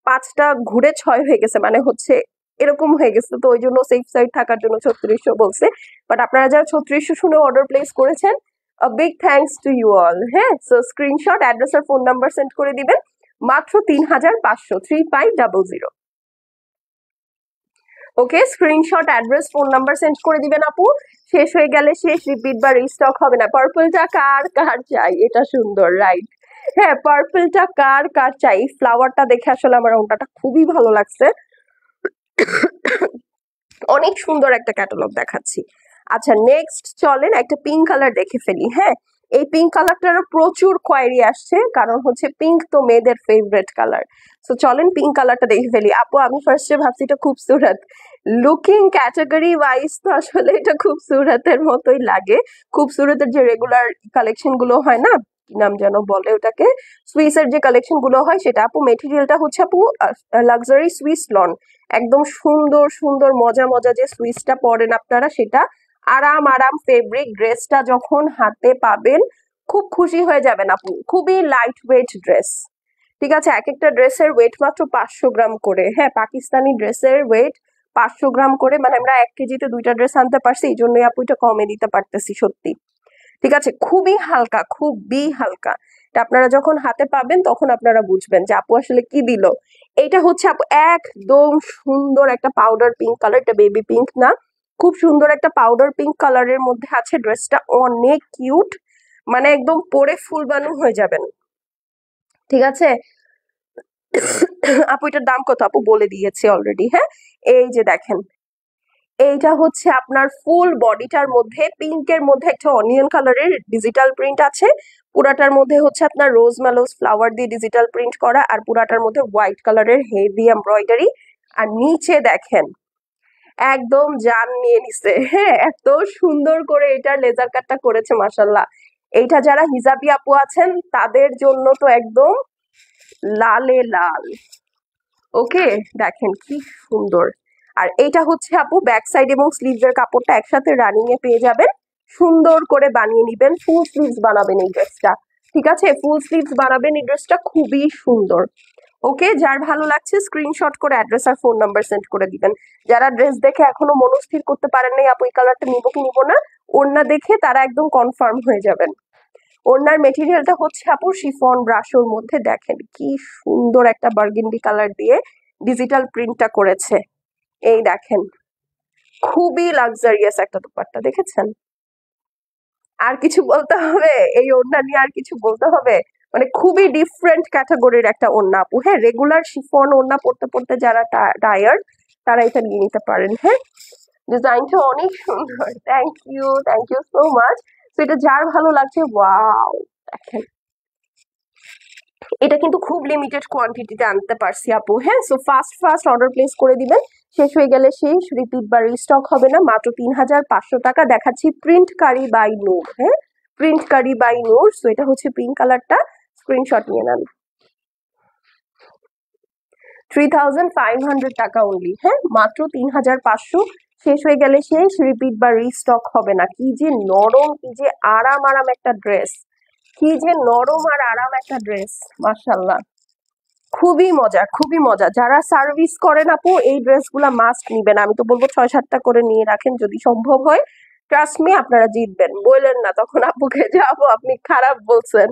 ৫টা ঘুরে ৬ হয়ে গেছে, মানে হচ্ছে এরকম হয়ে গেছে, তো ওই জন্য সেফ সাইড থাকার জন্য ৩৬০০ বলছে। বাট আপনারা যারা ৩৬০০ শুনে অর্ডার প্লেস করেছেন, big thanks to you all. হ্যাঁ, সো স্ক্রিনশট অ্যাড্রেস আর ফোন নাম্বার সেন্ড করে দিবেন, মাত্র ৩৫০০, 3500। Okay, screenshot address phone number send করে দিবেন আপু। শেষ হয়ে গেলে শেষ, রিপিট বা রিস্টক হবে না। পার্পলটা কার কার চাই, এটা সুন্দর, রাইট? হ্যাঁ, পার্পলটা কার কার চাই। ফ্লাওয়ারটা দেখে আসলে আমার ওটাটা খুবই ভালো লাগছে, অনেক সুন্দর একটা ক্যাটালগ দেখাচ্ছি। আচ্ছা নেক্সট চলেন একটা পিঙ্ক কালার দেখে ফেলি। হ্যাঁ, এই পিঙ্ক কালারটারও প্রচুর কোয়ারি আসছে, কারণ হচ্ছে পিঙ্ক তো মেয়েদের ফেভারিট কালার। সো চলেন পিঙ্ক কালারটা দেখে ফেলি। আপু আমি ফার্স্টে ভাবছি এটা খুবসুরত, লুকিং ক্যাটাগরি ওয়াইজ তো আসলে এটা খুবসুরতের মতোই লাগে। খুবসুরতের যে রেগুলার কালেকশন গুলো হয় না, কি নাম যেন বলে ওটাকে, সুইসের যে কালেকশন গুলো হয় সেটা। আপু মেটেরিয়ালটা হচ্ছে আপু লাক্সারি সুইস লন, একদম সুন্দর সুন্দর মজা মজা যে সুইসটা পরেন আপনারা, সেটা আরাম আরাম ফেব্রিক। ড্রেসটা যখন হাতে পাবেন খুব খুশি হয়ে যাবেন আপু, খুবই লাইট ওয়েট ড্রেস, ঠিক আছে? এক একটা ড্রেসের ওয়েট মাত্র 500 গ্রাম করে। হ্যাঁ, পাকিস্তানি ড্রেসের ওয়েট 500 গ্রাম করে, মানে আমরা 1 কেজিতে 2টা ড্রেস আনতে পারছি, এই জন্যই আপু এটা কমে দিতে পারতেছি সত্যি, ঠিক আছে? খুবই হালকা, খুবই হালকা। এটা আপনারা যখন হাতে পাবেন তখন আপনারা বুঝবেন যে আপু আসলে কি দিল। এটা হচ্ছে আপু একদম সুন্দর একটা পাউডার পিঙ্ক কালার, এটা বেবি পিঙ্ক না, খুব সুন্দর একটা পাউডার পিঙ্ক কালারের মধ্যে আছে ড্রেসটা, অনেক কিউট, মানে একদম পরে ফুল বানু হয়ে যাবেন, ঠিক আছে? আপু এটার দাম কত? আপু বলে দিয়েছি অলরেডি। হ্যাঁ, এই যে দেখেন এইটা হচ্ছে আপনার ফুল বডিটার মধ্যে পিঙ্কের মধ্যে একটা অনিয়ন কালারের ডিজিটাল প্রিন্ট আছে, পুরাটার মধ্যে হচ্ছে আপনার রোজ ম্যালোস ফ্লাওয়ার দিয়ে ডিজিটাল প্রিন্ট করা, আর পুরাটার মধ্যে হোয়াইট কালারের হেভি এমব্রয়ডারি। আর নিচে দেখেন একদম জান নিয়ে নিছে, হ্যাঁ এত সুন্দর করে এটার লেজার কাটটা করেছে মাশাল্লাহ। এইটা যারা হিজাবি আপু আছেন তাদের জন্য তো একদম লালে লাল। ওকে, দেখেন কি সুন্দর। আর এইটা হচ্ছে আপু ব্যাক সাইড এবং স্লিভস এর কাপড়টা একসাথে রানিং এ পেয়ে যাবেন, সুন্দর করে বানিয়ে নিবেন, ফুল স্লিভস বানাবেন এই ড্রেসটা। ঠিক আছে, ফুল স্লিভস বানাবেন এই ড্রেসটা, খুবই সুন্দর। ওকে, যার ভালো লাগছে স্ক্রিনশট করে অ্যাড্রেস আর ফোন নাম্বার সেন্ড করে দিবেন। যারা ড্রেস দেখে এখনো মনস্থির করতে পারেন নাই আপু এই কালারটা নিবো কি নিবো না, ওড়না দেখে তারা একদম কনফার্ম হয়ে যাবেন। ওড়নার মেটেরিয়ালটা হচ্ছে আপু শিফন ব্রাশোর মধ্যে, দেখেন কি সুন্দর একটা বার্গেন্ডি কালার দিয়ে ডিজিটাল প্রিন্টটা করেছে। এই দেখেন খুবই লাক্সারিয়াস একটা দোপাট্টা, দেখেছেন? আর কিছু বলতে হবে এই ওড়না নিয়ে? আর কিছু বলতে হবে? মানে খুবই ডিফারেন্ট ক্যাটাগরির একটা ওড়না আপু। হ্যাঁ, রেগুলার শিফন ওড়না পড়তে পড়তে যারা টায়ার্ড তারা এটা নিয়ে নিতে পারেন। হ্যাঁ, ডিজাইনটা অনেক সুন্দর, থ্যাংক ইউ সো মাচ। তো এটা যার ভালো লাগছে, ওয়াও দেখেন এটা কিন্তু খুব লিমিটেড কোয়ান্টিটিতে আনতে পারছি আপু। হ্যাঁ, সো ফাস্ট অর্ডার প্লেস করে দিবেন, শেষ হয়ে গেলে শেষ, রিপিট বা রিস্টক হবে না। মাত্র ৩,৫০০ টাকা। দেখাচ্ছি প্রিন্ট কারি বাই নূর। হ্যাঁ, প্রিন্ট কারি বাই নূর। সো এটা হচ্ছে পিঙ্ক কালারটা, স্ক্রিনশট নিয়ে নেন। 3,500 টাকা অনলি। হ্যাঁ, মাত্র ৩,৫০০, শেষ হয়ে গেলে শেষ, রিপিট বা রিস্টক হবে না। কি যে নরম, কি যে আরাম একটা ড্রেস, কি যে নরম আর আরাম একটা ড্রেস, মাশাল্লাহ খুবই মজা, খুবই মজা। যারা সার্ভিস করেন আপু এই ড্রেসগুলা মাস্ট নিবেন। আমি তো বলবো ৬-৭টা করে নিয়ে রাখেন যদি সম্ভব হয়। ট্রাস্ট মি আপনারা জিতবেন, বললেন না তখন আপুকে যে আপু আপনি খারাপ বলছেন।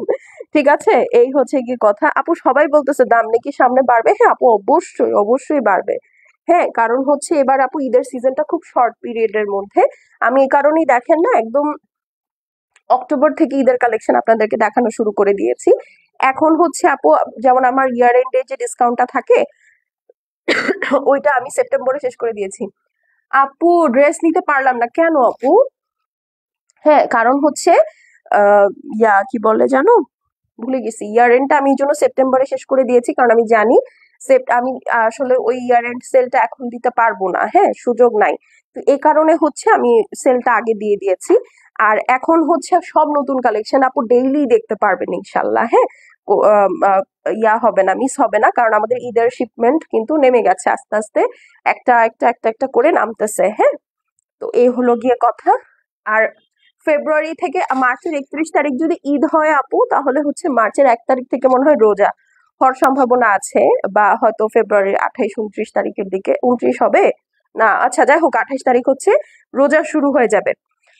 ঠিক আছে, এই হচ্ছে কি কথা আপু। সবাই বলতেছে দাম নাকি সামনে বাড়বে। হ্যাঁ আপু, অবশ্যই বাড়বে। হ্যাঁ, কারণ হচ্ছে এবার আপু ঈদের সিজনটা খুব শর্ট পিরিয়ডের মধ্যে। আমি এই কারণেই দেখেন না একদম অক্টোবর থেকে ঈদের কালেকশন আপনাদেরকে দেখানো শুরু করে দিয়েছি। এখন হচ্ছে আপু যেমন আমার ইয়ার এন্ডে যে ডিসকাউন্টটা থাকে ওইটা আমি সেপ্টেম্বরে শেষ করে দিয়েছি। আপু ড্রেস নিতে পারলাম না কেন আপু? হ্যাঁ, কারণ হচ্ছে কি বলে জানো, ভুলে গেছি। ইয়ার এন্ডটা আমি এই জন্য সেপ্টেম্বরে শেষ করে দিয়েছি, কারণ আমি জানি আমি আসলে ওই ইয়ার এন্ড সেলটা এখন দিতে পারবো না। হ্যাঁ, সুযোগ নাই। তো এই কারণে হচ্ছে আমি সেলটা আগে দিয়ে দিয়েছি। আর এখন হচ্ছে সব নতুন কালেকশন আপু ডেইলি দেখতে পারবেন ইনশাল্লাহ। হ্যাঁ, হবে না, মিস হবে না, কারণ আমাদের ঈদের শিপমেন্ট কিন্তু নেমে গেছে আস্তে আস্তে, একটা করে নামতেছে। হ্যাঁ, তো এই হলো গিয়ে কথা। আর ফেব্রুয়ারি থেকে মার্চের 31 তারিখ যদি ঈদ হয় আপু, তাহলে হচ্ছে মার্চের 1 তারিখ থেকে মনে হয় রোজা হওয়ার সম্ভাবনা আছে, বা হয়তো ফেব্রুয়ারির 28-29 তারিখের দিকে। 29 হবে না, আচ্ছা যাই হোক, 28 তারিখ হচ্ছে রোজা শুরু হয়ে যাবে।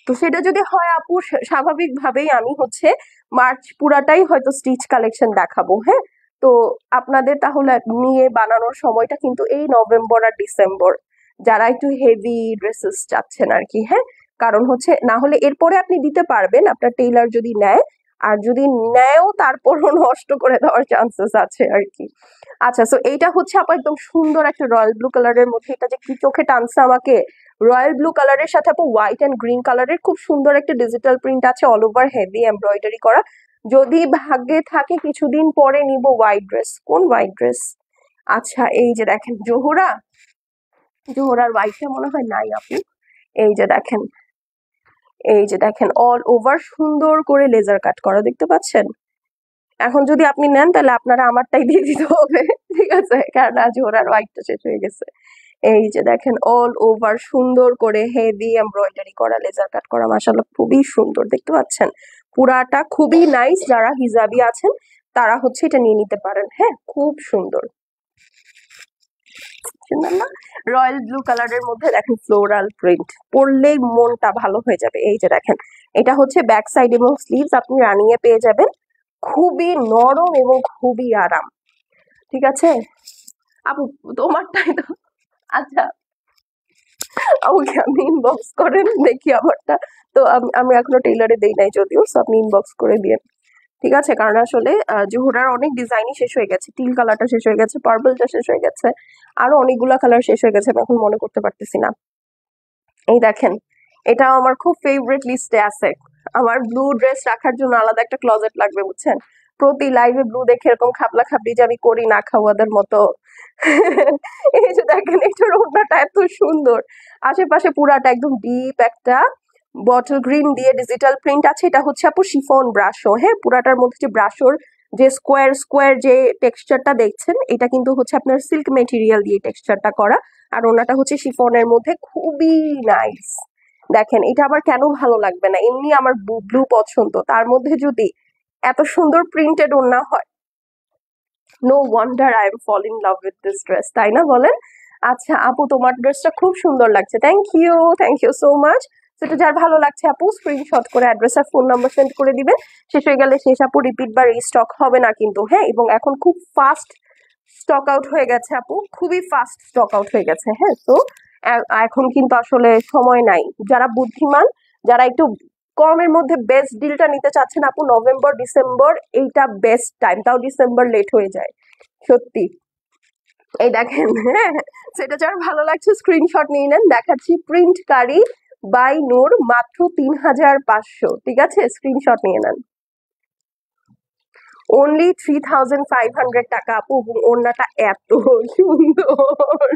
তো সেটা যদি হয় আপু, স্বাভাবিকভাবেই আমি হচ্ছে মার্চ পুরাটাই হয়তো স্টিচ কালেকশন দেখাবো। হ্যাঁ, তো আপনাদের তাহলে নিয়ে বানানোর সময়টা কিন্তু এই নভেম্বর আর ডিসেম্বর, যারা একটু হেভি ড্রেসেস চাচ্ছেন আর কি। হ্যাঁ, কারণ হচ্ছে না হলে এরপরে আপনি দিতে পারবেন আপনার টেইলার যদি নেয়, আর যদি নেয়ও তারপরও নষ্ট করে দেওয়ার চান্সেস আছে আর কি। আচ্ছা, সো এইটা হচ্ছে আপু একদম সুন্দর একটা রয়্যাল ব্লু কালারের মধ্যে, এটা যে কি চোখে টানছে আমাকে। রয়্যাল ব্লু কালারের সাথে আপু হোয়াইট এন্ড গ্রিন কালারের খুব সুন্দর একটা ডিজিটাল প্রিন্ট আছে, অল ওভার হেভি এমব্রয়ডারি করা। যদি ভাগ্যে থাকে কিছুদিন পরে নিব হোয়াইট ড্রেস। কোন হোয়াইট ড্রেস? আচ্ছা, এই যে দেখেন জোহরার হোয়াইটটা মনে হয় নাই আপু। এই যে দেখেন, অল ওভার সুন্দর করে লেজার কাট করা, দেখতে পাচ্ছেন? এখন যদি আপনি নেন তাহলে আপনারা আমারটাই দিয়ে দিতে হবে, ঠিক আছে, কারণ আজ জোহরার হোয়াইটটা শেষ হয়ে গেছে। এই যে দেখেন অল ওভার সুন্দর করে হেভি এমব্রয়ডারি করা, লেজার কাট করা, মাশাআল্লাহ খুবই সুন্দর, দেখতে পাচ্ছেন? পুরাটা খুবই নাইস। যারা হিজাবি আছেন তারা হচ্ছে এটা নিয়ে নিতে পারেন। হ্যাঁ, খুব সুন্দর, সুন্দর না? রয়্যাল ব্লু কালারের মধ্যে দেখেন ফ্লোরাল প্রিন্ট, পরলেই মনটা ভালো হয়ে যাবে। এই যে দেখেন, এটা হচ্ছে ব্যাক সাইড এবং স্লিভস আপনি রানিং এ পেয়ে যাবেন, খুবই নরম এবং খুবই আরাম। ঠিক আছে আপু, তোমারটাই তো। আচ্ছা, আমাকে আপনি ইনবক্স করেন, দেখি আমারটা। তো আমি এখনো টেইলারে দেই নাই যদিও, সো আপনি ইনবক্স করে দিয়ে, ঠিক আছে? কারণ আসলে জোহরার অনেক ডিজাইনই শেষ হয়ে গেছে। টিল কালারটা শেষ হয়ে গেছে, পার্পলটা শেষ হয়ে গেছে, আরো অনেকগুলা কালার শেষ হয়ে গেছে, আমি এখন মনে করতে পারতেছি না। এই দেখেন, এটাও আমার খুব ফেভারিট লিস্টে আছে। আমার ব্লু ড্রেস রাখার জন্য আলাদা একটা ক্লোজেট লাগবে, বুঝছেন? প্রতি লাইভে ব্লু দেখে এরকম খাবলা খাবলি যে আমি করি না খাওয়াদের মতো। এই যে দেখেন, এটার ওড়নাটা এত সুন্দর, আশেপাশে পুরাটা একদম ডিপ একটা বটল গ্রিন দিয়ে ডিজিটাল প্রিন্ট আছে। এটা হচ্ছে আপু শিফন ব্রাশো, হ্যাঁ, পুরাটার মধ্যে যে ব্রাশোর যে স্কোয়ার স্কোয়ার যে টেক্সচারটা দেখছেন, এটা কিন্তু হচ্ছে আপনার সিল্ক মেটেরিয়াল দিয়ে টেক্সচারটা করা। আর ওনাটা হচ্ছে শিফনের মধ্যে, খুবই নাইস। দেখেন, এটা আবার কেন ভালো লাগবে না, এমনি আমার ব্লু পছন্দ, তার মধ্যে যদি এত সুন্দর প্রিন্টেড ওড়না হয়, no wonder I am fall in love with this dress, তাই না বলেন? আচ্ছা আপু, তোমার ড্রেসটা খুব সুন্দর লাগছে, থ্যাংক ইউ সো মাচ। সেটা যার ভালো লাগছে আপু স্ক্রিনশট করে অ্যাড্রেস আর ফোন নাম্বার সেন্ড করে দিবেন। শেষ হয়ে গেলে শেষ আপু, রিপিট বা রিস্টক হবে না কিন্তু, হ্যাঁ। এবং এখন খুব ফাস্ট স্টক আউট হয়ে গেছে আপু, খুবই ফাস্ট স্টক আউট হয়ে গেছে, হ্যাঁ। তো এখন কিন্তু আসলে সময় নাই। যারা বুদ্ধিমান, যারা একটু কমের মধ্যে বেস্ট ডিলটা নিতে চাচ্ছেন আপু, নভেম্বর ডিসেম্বর এইটা বেস্ট টাইম, তাও ডিসেম্বর লেট হয়ে যায় সত্যি। এই দেখেন, হ্যাঁ, সেটা যার ভালো লাগছে স্ক্রিনশট নিয়ে নেন। দেখাচ্ছি প্রিন্ট কারি বাই নূর, মাত্র 3500, ঠিক আছে? স্ক্রিনশট নিয়ে নেন, অনলি 3500 টাকা আপু। এবং ওড়নাটা এত সুন্দর,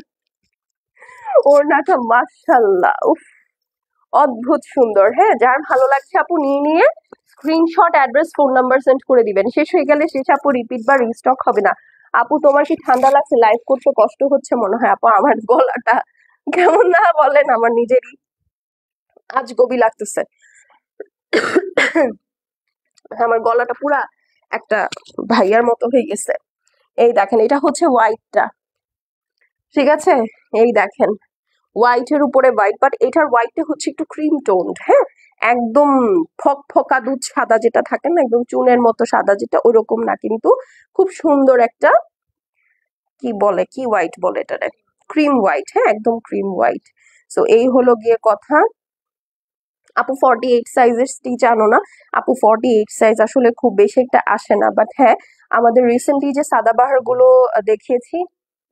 ওড়নাটা মাশাল্লাহ, উফ, অদ্ভুত সুন্দর, হ্যাঁ। যার ভালো লাগছে আপু নিয়ে screenshot address phone number send করে দিবেন। শেষ হয়ে গেলে শেষ আপু, রিপিট বা রিস্টক হবে না। আপু তোমার কি ঠান্ডা লাগছে? লাইভ করতে কষ্ট হচ্ছে মনে হয় আপু, আমার গলাটা কেমন না বলেন, আমার নিজেরই আজগবি লাগতেছে। আমার গলাটা পুরা একটা ভাইয়ার মতো হয়ে গেছে। এই দেখেন, এটা হচ্ছে হোয়াইটটা, ঠিক আছে? এই দেখেন, হোয়াইটের উপরে হোয়াইট, বাট এটার হোয়াইটটা হচ্ছে একটু ক্রিম টোনড, হ্যাঁ। একদম ফকফকা দুধ সাদা যেটা থাকে না, একদম চুনের মতো সাদা যেটা, ওইরকম না কিন্তু, খুব সুন্দর একটা, কি বলে, কি হোয়াইট বলে এটারে, ক্রিম হোয়াইট, হ্যাঁ, একদম ক্রিম হোয়াইট। সো এই হলো গিয়ে কথা। আপু 48 সাইজের স্টিচ আনো না আপু, 48 সাইজ আসলে খুব বেশি একটা আসে না, বাট হ্যাঁ, আমাদের রিসেন্টলি যে সাদাবাহার গুলো দেখিয়েছি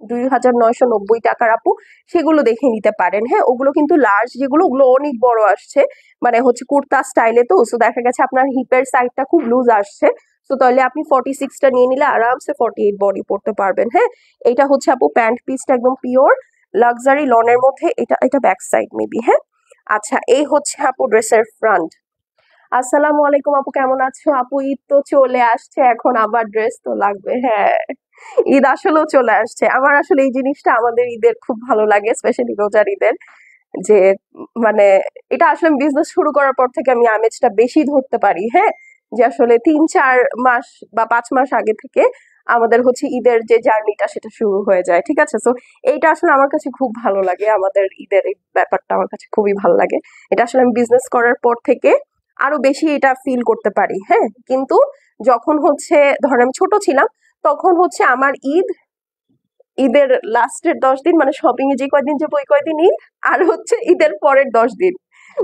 2990 টাকার আপু, সেগুলো দেখে নিতে পারেন, হ্যাঁ। ওগুলো কিন্তু লার্জ যেগুলো, ওগুলো অনেক বড় আসছে, মানে হচ্ছে কুর্তা স্টাইলে, তো সো দেখা গেছে আপনার হিপের সাইডটা খুব লুজ আসছে। তো তাহলে আপনি 46টা নিয়ে নিলে আরামসে 48 বডি পড়তে পারবেন, হ্যাঁ। এটা হচ্ছে আপু প্যান্ট পিসটা একদম পিওর লাক্সারি লনের মধ্যে, এটা এটা ব্যাক সাইড মেবি, হ্যাঁ। আচ্ছা, এই হচ্ছে আপু ড্রেসের ফ্রন্ট। আসসালামু আলাইকুম আপু, কেমন আছো আপু? ঈদ তো চলে আসছে, এখন আবার ড্রেস তো লাগবে, হ্যাঁ। ঈদ আসলেও চলে আসছে, আমার আসলে এই জিনিসটা আমাদের ঈদের খুব ভালো লাগে, স্পেশালি রোজার ঈদের, যে মানে এটা আসলে বিজনেস শুরু করার পর থেকে আমি আমেজটা বেশি ধরতে পারি, হ্যাঁ। যে আসলে 3-4 মাস বা 5 মাস আগে থেকে আমাদের হচ্ছে ঈদের যে জার্নিটা সেটা শুরু হয়ে যায়, ঠিক আছে? তো এইটা আসলে আমার কাছে খুব ভালো লাগে, আমাদের ঈদের এই ব্যাপারটা আমার কাছে খুবই ভালো লাগে। এটা আসলে আমি বিজনেস করার পর থেকে আরো বেশি এটা ফিল করতে পারি, হ্যাঁ। কিন্তু যখন হচ্ছে ধরেন আমি ছোট ছিলাম, তখন হচ্ছে আমার ঈদের লাস্টের 10 দিন, মানে শপিং এ যে কয়দিন যাবো ওই কয়দিন ঈদ, আর হচ্ছে ঈদের পরের 10 দিন,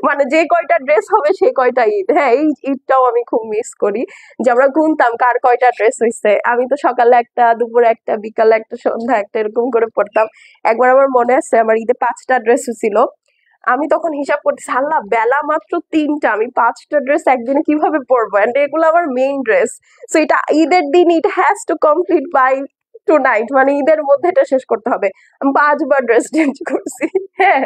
মানে যে কয়টা ড্রেস হবে সেই কয়টা ঈদ, হ্যাঁ। এই ঈদটাও আমি খুব মিস করি, যে আমরা গুনতাম কার কয়টা ড্রেস হয়েছে। আমি তো সকালে একটা, দুপুরে একটা, বিকালে একটা, সন্ধ্যা একটা, এরকম করে পড়তাম। একবার আমার মনে আছে, আমার ঈদে 5টা ড্রেস হয়েছিল। আমি তখন হিসাব করতেছি, আল্লাহ বেলা মাত্র 3টা, আমি 5টা ড্রেস একদিনে কিভাবে পরবো, এন্ড এগুলো আমার মেইন ড্রেস। সো এটা ঈদের দিন, it has to complete by tonight, মানে ঈদের মধ্যে এটা শেষ করতে হবে। আমি 5বার ড্রেস চেঞ্জ করছি, হ্যাঁ।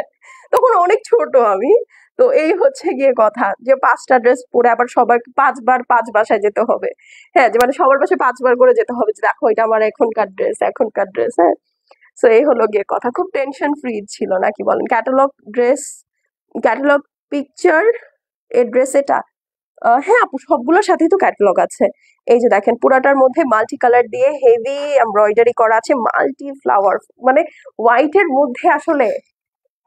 তখন অনেক ছোট আমি। তো এই হচ্ছে গিয়ে কথা, যে 5টা ড্রেস পরে আবার সবার 5বার 5 বাসায় যেতে হবে, হ্যাঁ। যে মানে সবার বাসায় 5বার করে যেতে হবে, যে দেখো এটা আমার এখনকার ড্রেস, হ্যাঁ। সো এই হলো গিয়ে কথা, খুব টেনশন ফ্রি ছিল, নাকি বলেন? ক্যাটালগ পিকচার এর ড্রেস এটা, হ্যাঁ আপু, সবগুলোর সাথেই তো ক্যাটালগ আছে। এই যে দেখেন, পুরাটার মধ্যে মাল্টি কালার দিয়ে হেভি এমব্রয়ডারি করা আছে, মাল্টি ফ্লাওয়ার, মানে হোয়াইটের মধ্যে আসলে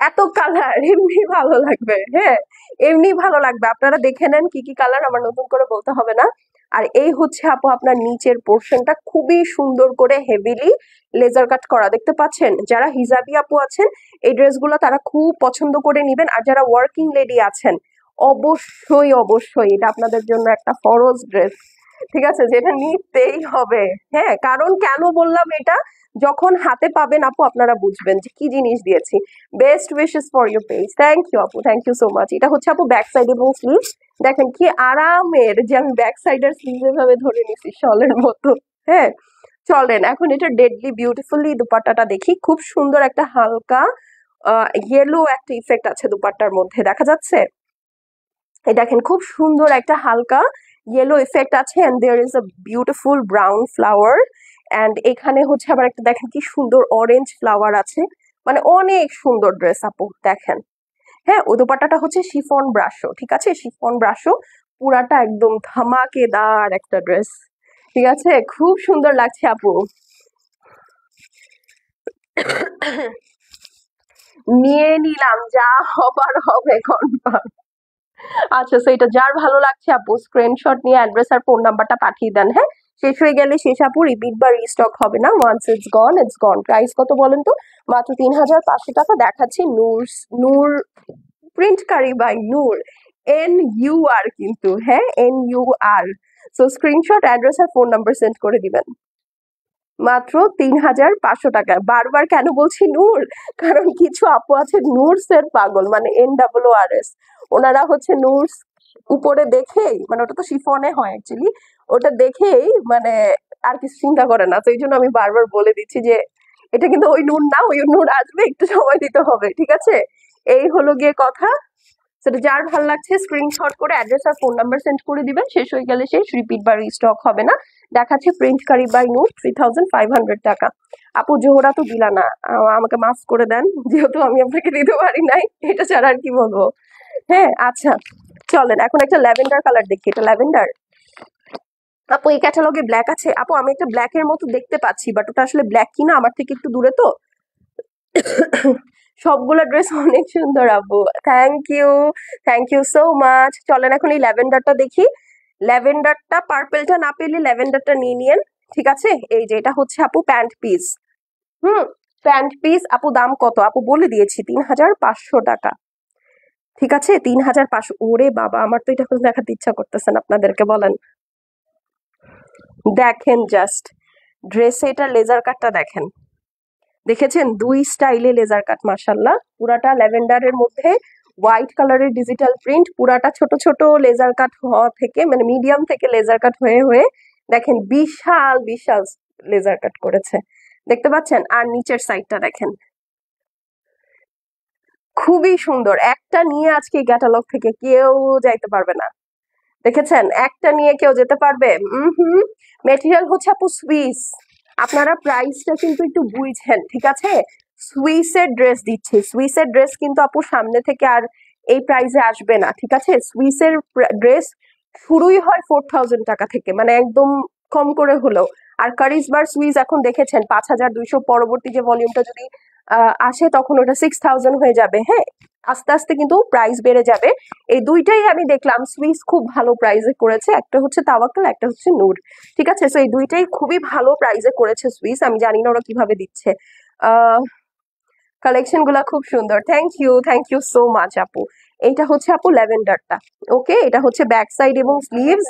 এত কালার এমনি ভালো লাগবে, হ্যাঁ। এমনি ভালো লাগবে, আপনারা দেখে নেন কি কি কালার, আমার নতুন করে বলতে হবে না। আর এই হচ্ছে আপু আপনার নিচের পোর্শনটা, খুবই সুন্দর করে হেভিলি লেজার কাট করা, দেখতে পাচ্ছেন? যারা হিজাবি আপু আছেন, এই ড্রেসগুলো তারা খুব পছন্দ করে নিবেন। আর যারা ওয়ার্কিং লেডি আছেন, অবশ্যই অবশ্যই এটা আপনাদের জন্য একটা ফরজ ড্রেস, ঠিক আছে, যেটা নিতেই হবে। হ্যাঁ, কারণ কেন বললাম এটা, যখন হাতে পাবেন আপু আপনারা বুঝবেন যে কি জিনিস দিয়েছি। Best wishes for your page. Thank you আপু, থ্যাংক ইউ সো মাচ। এটা হচ্ছে আপু ব্যাক সাইড এবং স্লিভ। দেখেন কি আরামের, যে আমি ব্যাক সাইডের স্লিভ এভাবে ধরে নিছি শলের মতো। হ্যাঁ, চলেন এখন এটা ডেডলি বিউটিফুলি দুপাট্টাটা দেখি। খুব সুন্দর একটা হালকা ইয়েলো একটা ইফেক্ট আছে দুপাট্টার মধ্যে, দেখা যাচ্ছে? এই দেখেন খুব সুন্দর একটা হালকা ইয়েলো ইফেক্ট আছে, and there is a beautiful brown flower, and এখানে হচ্ছে আবার একটা দেখেন কি সুন্দর অরেঞ্জ ফ্লাওয়ার আছে। মানে অনেক সুন্দর ড্রেস আপু, দেখেন। হ্যাঁ, ওই দোপাট্টাটা হচ্ছে শিফন ব্রাশো, ঠিক আছে, শিফন ব্রাশো। পুরাটা একদম ধামাকেদার একটা ড্রেস, ঠিক আছে, খুব সুন্দর লাগছে আপু। নিয়ে নিলাম, যা হবার হবে কনফার্ম। আচ্ছা, তো এটা যার ভালো লাগছে আপু স্ক্রিনশট নিয়ে অ্যাড্রেস আর ফোন নাম্বারটা পাঠিয়ে দেন। হ্যাঁ, শেষ হয়ে গেলে শেষ আপু, রিপিট বা রিস্টক হবে না। Once it's gone it's gone. Price কত বলেন তো? মাত্র 3500 টাকা দেখাচ্ছি। নূর, নূর প্রিন্ট কারি বাই নূর, NUR কিন্তু, হ্যাঁ NUR। সো স্ক্রিনশট অ্যাড্রেস আর ফোন নাম্বার সেন্ড করে দিবেন। মাত্র 3500 টাকায়। বারবার কেন বলছি নূর, কারণ কিছু আপু আছে নূরস এর পাগল, মানে NOORS। ওনারা হচ্ছে নূরস উপরে দেখেই, মানে ওটা তো শিফনে হয় অ্যাকচুয়ালি, ওটা দেখেই মানে আর কিছু চিন্তা করে না। তো এই জন্য আমি বারবার বলে দিচ্ছি যে এটা কিন্তু ওই নূর না, ওই নূর আসবে, একটু সময় দিতে হবে, ঠিক আছে? এই হলো গিয়ে কথা। সেটা যার ভালো লাগছে স্ক্রিনশট করে অ্যাড্রেস আর ফোন নাম্বার সেন্ড করে দিবেন। শেষ হয়ে গেলে শেষ, রিপিট বা রিস্টক হবে না। দেখাচ্ছে প্রিন্ট কারি বাই নূর, 3500 টাকা। আপু জোহরা তো দিলা না, আমাকে মাফ করে দেন, যেহেতু আমি আপনাকে দিতে পারি নাই, এটা ছাড়া আর কি বলবো। হ্যাঁ, আচ্ছা চলেন এখন একটা ল্যাভেন্ডার কালার দেখি। এটা ল্যাভেন্ডার আপু, এই ক্যাটালগে ব্ল্যাক আছে আপু? আমি একটা ব্ল্যাক এর মতো দেখতে পাচ্ছি, বাট ওটা আসলে ব্ল্যাক কিনা, আমার থেকে একটু দূরে তো। সবগুলো ড্রেস অনেক সুন্দর আপু, thank you, thank you so much. চলেন এখন এই ল্যাভেন্ডারটা দেখি। ল্যাভেন্ডারটা, পার্পেলটা না পেলে ল্যাভেন্ডারটা নিয়ে নিয়েন, ঠিক আছে? এই যে এটা হচ্ছে আপু প্যান্ট পিস। হুম, প্যান্ট পিস আপু। দাম কত আপু? বলে দিয়েছি 3500 টাকা, ঠিক আছে, 3500। ওরে বাবা, আমার তো এটা এখন দেখাতে ইচ্ছা করতেছে না আপনাদেরকে, বলেন। দেখেন জাস্ট ড্রেসে এটা লেজার কাটটা দেখেন, দেখেছেন? দুই স্টাইলে লেজার কাট, মার্শাল্লাহ। পুরাটা ল্যাভেন্ডারের মধ্যে হোয়াইট কালারের ডিজিটাল প্রিন্ট, পুরাটা ছোট ছোট লেজার কাট হওয়া থেকে, মানে মিডিয়াম থেকে লেজার কাট হয়ে হয়ে দেখেন বিশাল বিশাল লেজার কাট করেছে, দেখতে পাচ্ছেন? আর নিচের সাইডটা দেখেন, খুবই সুন্দর। একটা নিয়ে আজকে ক্যাটালগ থেকে কেউ যাইতে পারবে না, দেখেছেন? একটা নিয়ে কেউ যেতে পারবে? হুম। মেটেরিয়াল হচ্ছে আপু সুইস। আপনারা প্রাইসটা কিন্তু একটু বুঝছেন, ঠিক আছে? সুইসের ড্রেস দিচ্ছি, সুইসের ড্রেস কিন্তু আপু সামনে থেকে আর এই প্রাইসে আসবে না, ঠিক আছে? সুইসের ড্রেস শুরুই হয় 4000 টাকা থেকে, মানে একদম কম করে হলেও। আর কারিজমার সুইস এখন দেখেছেন 5200, পরবর্তী যে ভলিউমটা যদি আসে তখন ওটা 6000 হয়ে যাবে। হ্যাঁ, আস্তে আস্তে কিন্তু প্রাইস বেড়ে যাবে। এই দুইটাই আমি দেখলাম সুইস খুব ভালো প্রাইসে করেছে, একটা হচ্ছে তাওয়াক্কাল, একটা হচ্ছে নূর, ঠিক আছে? সো এই দুইটাই খুবই ভালো প্রাইসে করেছে সুইস। আমি জানি না ওরা কিভাবে দিচ্ছে। কালেকশন গুলা খুব সুন্দর, থ্যাংক ইউ সো মাচ আপু। এইটা হচ্ছে আপু ল্যাভেন্ডারটা, ওকে? এটা হচ্ছে ব্যাক সাইড এবং স্লিভস।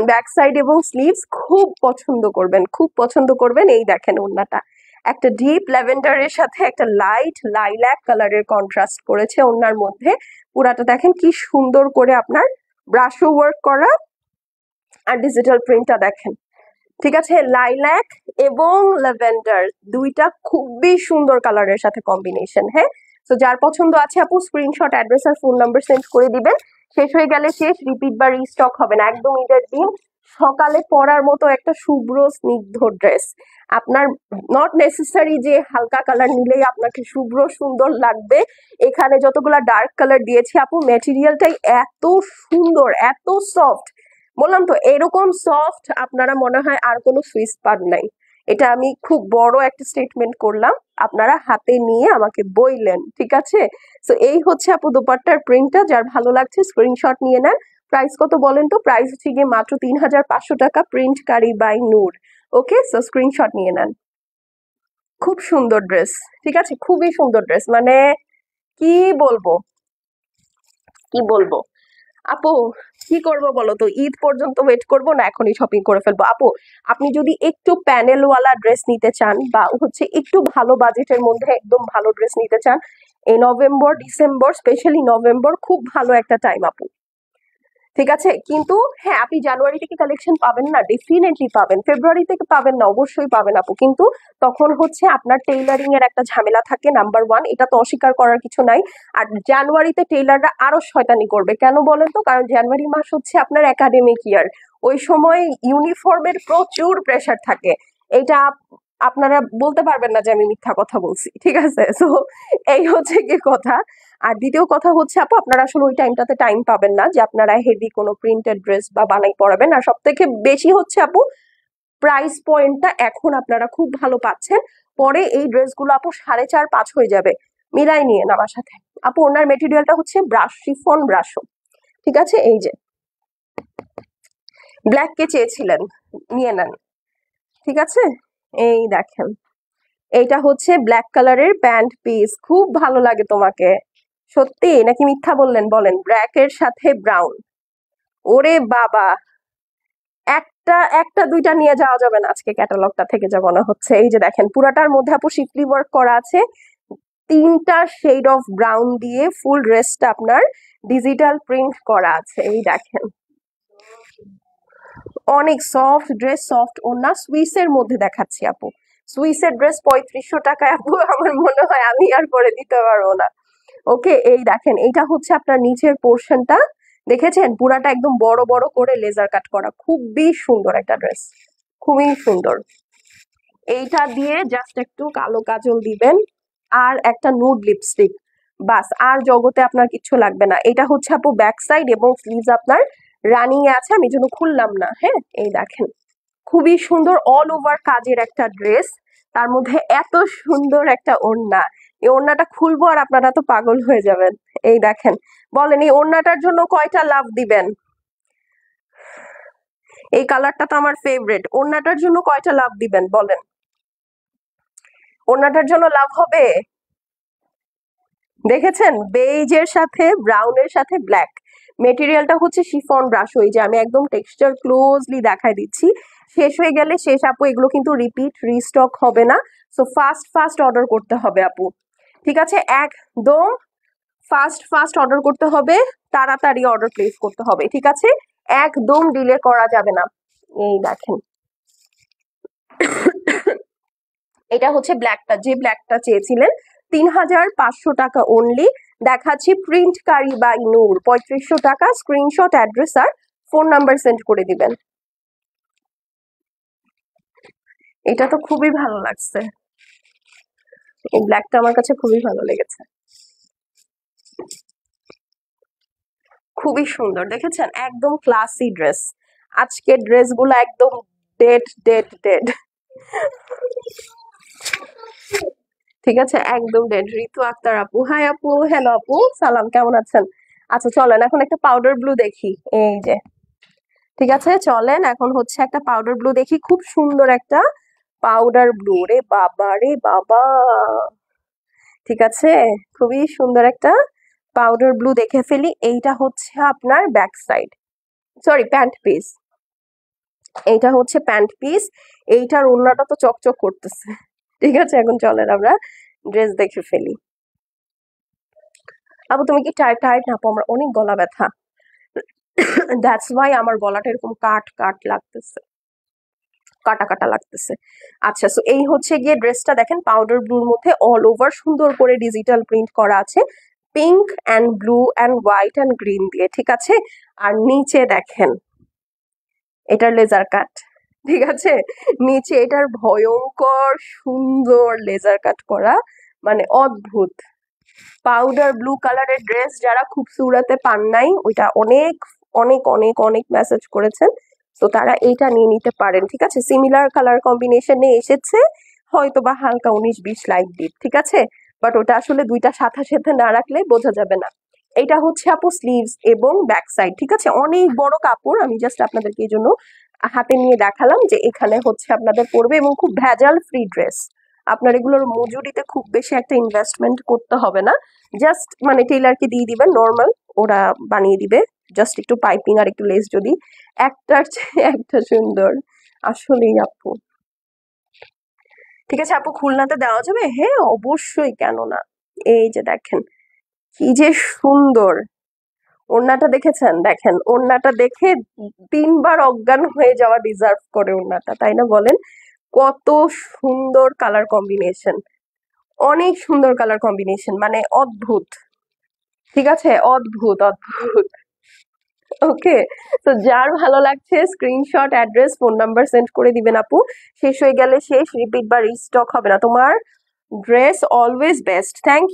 ব্যাক সাইড এবং স্লিভস খুব পছন্দ করবেন, খুব পছন্দ করবেন। এই দেখেন ওড়নাটা, একটা ডিপ ল্যাভেন্ডারের সাথে একটা লাইট লাইল্যাক কালারের কন্ট্রাস্ট করেছে ওড়নার মধ্যে। পুরাটা দেখেন কি সুন্দর করে আপনার ব্রাশো ওয়ার্ক করা, আর ডিজিটাল প্রিন্টটা দেখেন, ঠিক আছে? লাইল্যাক এবং ল্যাভেন্ডার দুইটা খুবই সুন্দর কালারের সাথে কম্বিনেশন। হ্যাঁ, তো যার পছন্দ আছে আপু স্ক্রিনশট অ্যাড্রেস আর ফোন নাম্বার সেন্ড করে দিবেন। শেষ হয়ে গেলে শেষ, রিপিট বা রিস্টক হবে না। একদম ঈদের দিন সকালে পরার মতো একটা শুভ্র স্নিগ্ধ ড্রেস। আপনার নট নেসেসারি যে হালকা কালার নিলেই আপনাকে শুভ্র সুন্দর লাগবে। এখানে যতগুলা ডার্ক কালার দিয়েছি আপু, মেটেরিয়ালটাই এত সুন্দর, এত সফট। বললাম তো, এরকম সফট আপনারা মনে হয় আর কোনো সুইস পান নাই। এটা আমি খুব বড় একটা স্টেটমেন্ট করলাম, আপনারা হাতে নিয়ে আমাকে বইলেন, ঠিক আছে? তো এই হচ্ছে আপু দোপাট্টার প্রিন্টটা, যার ভালো লাগছে স্ক্রিনশট নিয়ে নেন। প্রাইস কত বলেন তো? প্রাইস হচ্ছে গিয়ে মাত্র 3500 টাকা, প্রিন্ট কারি by Noor. Okay, so screenshot নিয়ে নেন। খুব সুন্দর ড্রেস, ঠিক আছে, খুবই সুন্দর ড্রেস, মানে কি বলবো, কি বলবো আপু। কি করবো বলো তো, ঈদ পর্যন্ত ওয়েট করবো না, এখনই শপিং করে ফেলবো আপু? আপনি যদি একটু প্যানেলওয়ালা ড্রেস নিতে চান বা হচ্ছে একটু ভালো বাজেটের মধ্যে একদম ভালো ড্রেস নিতে চান, এই নভেম্বর ডিসেম্বর, স্পেশালি নভেম্বর খুব ভালো একটা টাইম আপু। ঠিক আছে, কিন্তু হ্যাঁ, আপনি জানুয়ারি থেকে কালেকশন পাবেন না, ডেফিনেটলি পাবেন। ফেব্রুয়ারি থেকে পাবেন না, অবশ্যই পাবেন আপু, কিন্তু তখন হচ্ছে আপনার টেইলারিং এর একটা ঝামেলা থাকে, নাম্বার ওয়ান, এটা তো অস্বীকার করার কিছু নাই। আর জানুয়ারিতে টেইলাররা আরো শয়তানি করবে, কেন বলেন তো? কারণ জানুয়ারি মাস হচ্ছে আপনার একাডেমিক ইয়ার, ওই সময় ইউনিফর্মের প্রচুর প্রেসার থাকে। এটা আপনারা বলতে পারবেন না যে আমি মিথ্যা কথা বলছি, ঠিক আছে? সো এই হচ্ছে কি কথা। আর দ্বিতীয় কথা হচ্ছে আপু, আপনারা আসলে ওই টাইমটাতে টাইম পাবেন না যে আপনারা হেভি কোনো প্রিন্টেড ড্রেস বা বানাই পরাবেন। আর সব থেকে বেশি হচ্ছে আপু, প্রাইস পয়েন্টটা এখন আপনারা খুব ভালো পাচ্ছেন, পরে এই ড্রেসগুলো আপু 4.5-5 হয়ে যাবে। মিলাই নিয়ে আমার সাথে আপু। ওনার মেটেরিয়ালটা হচ্ছে ব্রাশ, শিফন ব্রাশও, ঠিক আছে? এই যে ব্ল্যাক কে চেয়েছিলেন, নিয়ে নেন, ঠিক আছে? এই দেখেন, এইটা হচ্ছে ব্ল্যাক কালারের প্যান্ট পিস, খুব ভালো লাগে তোমাকে সত্যি নাকি মিথ্যা বললেন বলেন? ব্ল্যাকের সাথে ব্রাউন, ওরে বাবা, একটা একটা দুইটা নিয়ে যাওয়া যাবে না, আজকে ক্যাটালগটা থেকে যা মনে হচ্ছে। এই যে দেখেন, পুরাটার মধ্যে আপু শিফলি ওয়ার্ক করা আছে, 3টা শেড অফ ব্রাউন দিয়ে ফুল ড্রেসটা আপনার ডিজিটাল প্রিন্ট করা আছে। এই দেখেন, অনেক সফট ড্রেস, সফট ওড়না, সুইসের মধ্যে দেখাচ্ছি আপু। সুইসের ড্রেস 3500 টাকায় আপু, আমার মনে হয় আমি আর করে দিতে পারবো না। ওকে, এই দেখেন, এইটা হচ্ছে আপনার নিচের পোর্শনটা, দেখেছেন পুরাটা একদম বড় বড় করে লেজার কাট করা, খুবই সুন্দর একটা ড্রেস, খুবই সুন্দর। এইটা দিয়ে জাস্ট একটু কালো কাজল দিবেন আর একটা নুড লিপস্টিক, বাস, আর জগতে আপনার কিচ্ছু লাগবে না। এটা হচ্ছে আপু ব্যাক সাইড, এবং স্লিভস আপনার রানিং এ আছে, আমি জন্য খুললাম না। হ্যাঁ, এই দেখেন, খুবই সুন্দর অল ওভার কাজের একটা ড্রেস, তার মধ্যে এত সুন্দর একটা ওড়না। এই ওড়নাটা খুলবো আর আপনারা তো পাগল হয়ে যাবেন। এই দেখেন, বলেন এই ওড়নাটার জন্য কয়টা লাভ দিবেন? এই কালারটা তো আমার ফেভারিট, ওড়নাটার জন্য কয়টা লাভ দিবেন বলেন? ওড়নাটার জন্য লাভ হবে। দেখেছেন, বেইজের সাথে ব্রাউনের সাথে ব্ল্যাক, মেটেরিয়ালটা হচ্ছে শিফন ব্রাশ। ওই যে আমি একদম টেক্সচার ক্লোজলি দেখাই দিচ্ছি, শেষ হয়ে গেলে শেষ আপু, এগুলো কিন্তু রিপিট রিস্টক হবে না। সো ফাস্ট ফাস্ট অর্ডার করতে হবে আপু, ঠিক আছে? একদম ফাস্ট ফাস্ট অর্ডার করতে হবে, তাড়াতাড়ি অর্ডার প্লেস করতে হবে, ঠিক আছে? একদম ডিলে করা যাবে না। এই দেখেন, এটা হচ্ছে ব্ল্যাকটা, যে ব্ল্যাকটা চেয়েছিলেন, 3500 টাকা অনলি। দেখাচ্ছি প্রিন্ট কারি বাই নূর, 3500 টাকা। স্ক্রিনশট, অ্যাড্রেস আর ফোন নাম্বার সেন্ড করে দিবেন। এটা তো খুবই ভালো লাগছে, এই ব্ল্যাকটা আমার কাছে খুবই ভালো লেগেছে, খুবই সুন্দর। দেখেছেন, একদম ক্লাসি ড্রেস। আজকের ড্রেসগুলো একদম ডেড ডেড ডেড, ঠিক আছে? একদম ডেড। ঋতু আক্তার আপু, হাই আপু, হ্যালো আপু, সালাম, কেমন আছেন? আচ্ছা চলেন এখন একটা পাউডার ব্লু দেখি। এই যে, ঠিক আছে, চলেন এখন হচ্ছে একটা পাউডার ব্লু দেখি, খুব সুন্দর একটা পাউডার ব্লু, রে বাবা রে বাবা, ঠিক আছে, খুবই সুন্দর একটা পাউডার ব্লু দেখে ফেলি। এইটা হচ্ছে আপনার back side, sorry pant piece, এইটা হচ্ছে প্যান্ট পিস। এইটার ওড়নাটা তো চকচক করতেছে, ঠিক আছে? এখন চলেন আমরা ড্রেস দেখে ফেলি। আপু তুমি কি টায়ার্ড? টায়ার্ড না আপু, আমার অনেক গলা ব্যথা, দ্যাটস ওয়াই আমার গলাটা এরকম কাট কাট লাগতেছে, কাটা কাটা লাগতেছে। আচ্ছা, সো এই হচ্ছে গিয়ে ড্রেসটা, দেখেন পাউডার ব্লুর মধ্যে অল ওভার সুন্দর করে ডিজিটাল প্রিন্ট করা আছে, pink and blue and white and green দিয়ে, ঠিক আছে? আর নিচে দেখেন, এটার লেজার কাট, ঠিক আছে? নিচে এটার ভয়ঙ্কর সুন্দর লেজার কাট করা, মানে অদ্ভুত। পাউডার ব্লু কালারের ড্রেস যারা খুবসুরাতে পান নাই, ওইটা অনেক অনেক অনেক অনেক মেসেজ করেছেন, তো তারা এইটা নিয়ে নিতে পারেন, ঠিক আছে? সিমিলার কালার কম্বিনেশনে এসেছে, হয়তো বা হালকা 19-20 লাইট ডিপ, ঠিক আছে? বাট ওটা আসলে দুইটা সাথে সাথে না রাখলে বোঝা যাবে না। এটা হচ্ছে আপু স্লিভস এবং ব্যাক সাইড, ঠিক আছে? অনেক বড় কাপড়, আমি জাস্ট আপনাদেরকে এই জন্য হাতে নিয়ে দেখালাম যে এখানে হচ্ছে আপনাদের পড়বে, এবং খুব ভেজাল ফ্রি ড্রেস। আপনার এগুলোর মজুরিতে খুব বেশি একটা ইনভেস্টমেন্ট করতে হবে না, জাস্ট মানে টেইলারকে দিয়ে দিবেন, নর্মাল ওরা বানিয়ে দিবে, জাস্ট একটু পাইপিং আর একটু লেস যদি, একটার চেয়ে একটা সুন্দর আসলেই আপু। ঠিক আছে আপু, খুলনাতে দেওয়া যাবে? হ্যাঁ অবশ্যই, কেন না। এই যে দেখেন কি যে সুন্দর ওড়নাটা, দেখেছেন? দেখেন ওড়নাটা দেখে 3 বার অজ্ঞান হয়ে যাওয়া ডিজার্ভ করে ওড়নাটা, তাই না বলেন? কত সুন্দর কালার কম্বিনেশন, অনেক সুন্দর কালার কম্বিনেশন, মানে অদ্ভুত। ঠিক আছে, অদ্ভুত অদ্ভুত। ওকে, তো যার ভালো লাগছে screenshot, address, phone number send করে দিবেন আপু। শেষ হয়ে গেলে শেষ, রিপিট বা রিস্টক হবে না। তোমার dress always best. Thank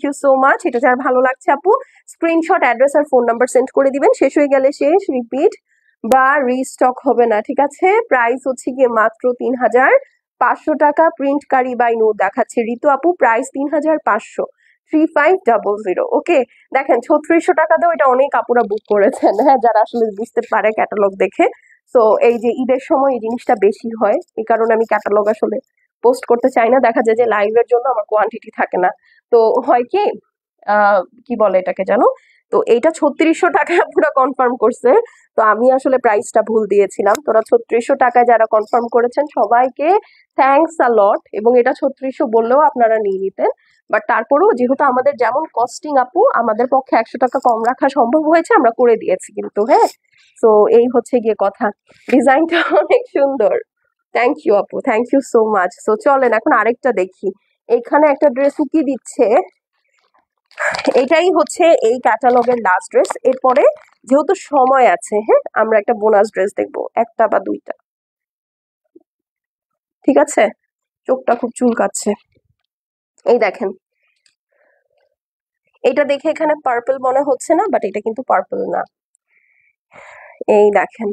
you so much. এটা যার ভালো লাগছে আপু স্ক্রিনশট, অ্যাড্রেস আর ফোন নাম্বার সেন্ড করে দিবেন। শেষ হয়ে গেলে শেষ, রিপিট বা রিস্টক হবে না। ঠিক আছে, প্রাইস হচ্ছে গিয়ে মাত্র 3500 টাকা। প্রিন্ট কারি বাই নূর দেখাচ্ছে ঋতু আপু, প্রাইস 3500, 3500। ওকে, দেখেন 3600 টাকা দাও, এটা অনেক আপুরা বুক করেছেন, হ্যাঁ, যারা আসলে বুঝতে পারে ক্যাটালগ দেখে। তো এই যে ঈদের সময় এই জিনিসটা বেশি হয়, এই কারণে আমি ক্যাটালগ আসলে পোস্ট করতে চাই না। দেখা যায় যে লাইভের জন্য আমার কোয়ান্টিটি থাকে না। তো হয় কি, কি বলে এটাকে জানো, তো এইটা 3600 টাকায় পুরো কনফার্ম করছে। তো আমি আসলে প্রাইসটা ভুল দিয়েছিলাম। তোরা 3600 টাকায় যারা কনফার্ম করেছেন সবাইকে থ্যাঙ্কস আ লট। এবং এটা 3600 বললেও আপনারা নিয়ে নিতেন, বাট তারপরেও যেহেতু আমাদের যেমন কস্টিং আপু, আমাদের পক্ষে 100 টাকা কম রাখা সম্ভব হয়েছে, আমরা করে দিয়েছি কিন্তু। হ্যাঁ, তো এই হচ্ছে গিয়ে কথা। ডিজাইনটা অনেক সুন্দর। থ্যাংক ইউ আপু, thank you so much. So চলেন এখন আরেকটা দেখি। এখানে একটা ড্রেস কি দিচ্ছে, এটাই হচ্ছে এই ক্যাটালগের লাস্ট ড্রেস। এরপরে যেহেতু সময় আছে, হ্যাঁ, আমরা একটা বোনাস ড্রেস দেখবো, একটা বা দুইটা। ঠিক আছে, চোখটা খুব চুলকাচ্ছে। এই দেখেন, এটা দেখে এখানে পার্পল মনে হচ্ছে না, বাট এটা কিন্তু পার্পল না। এই দেখেন,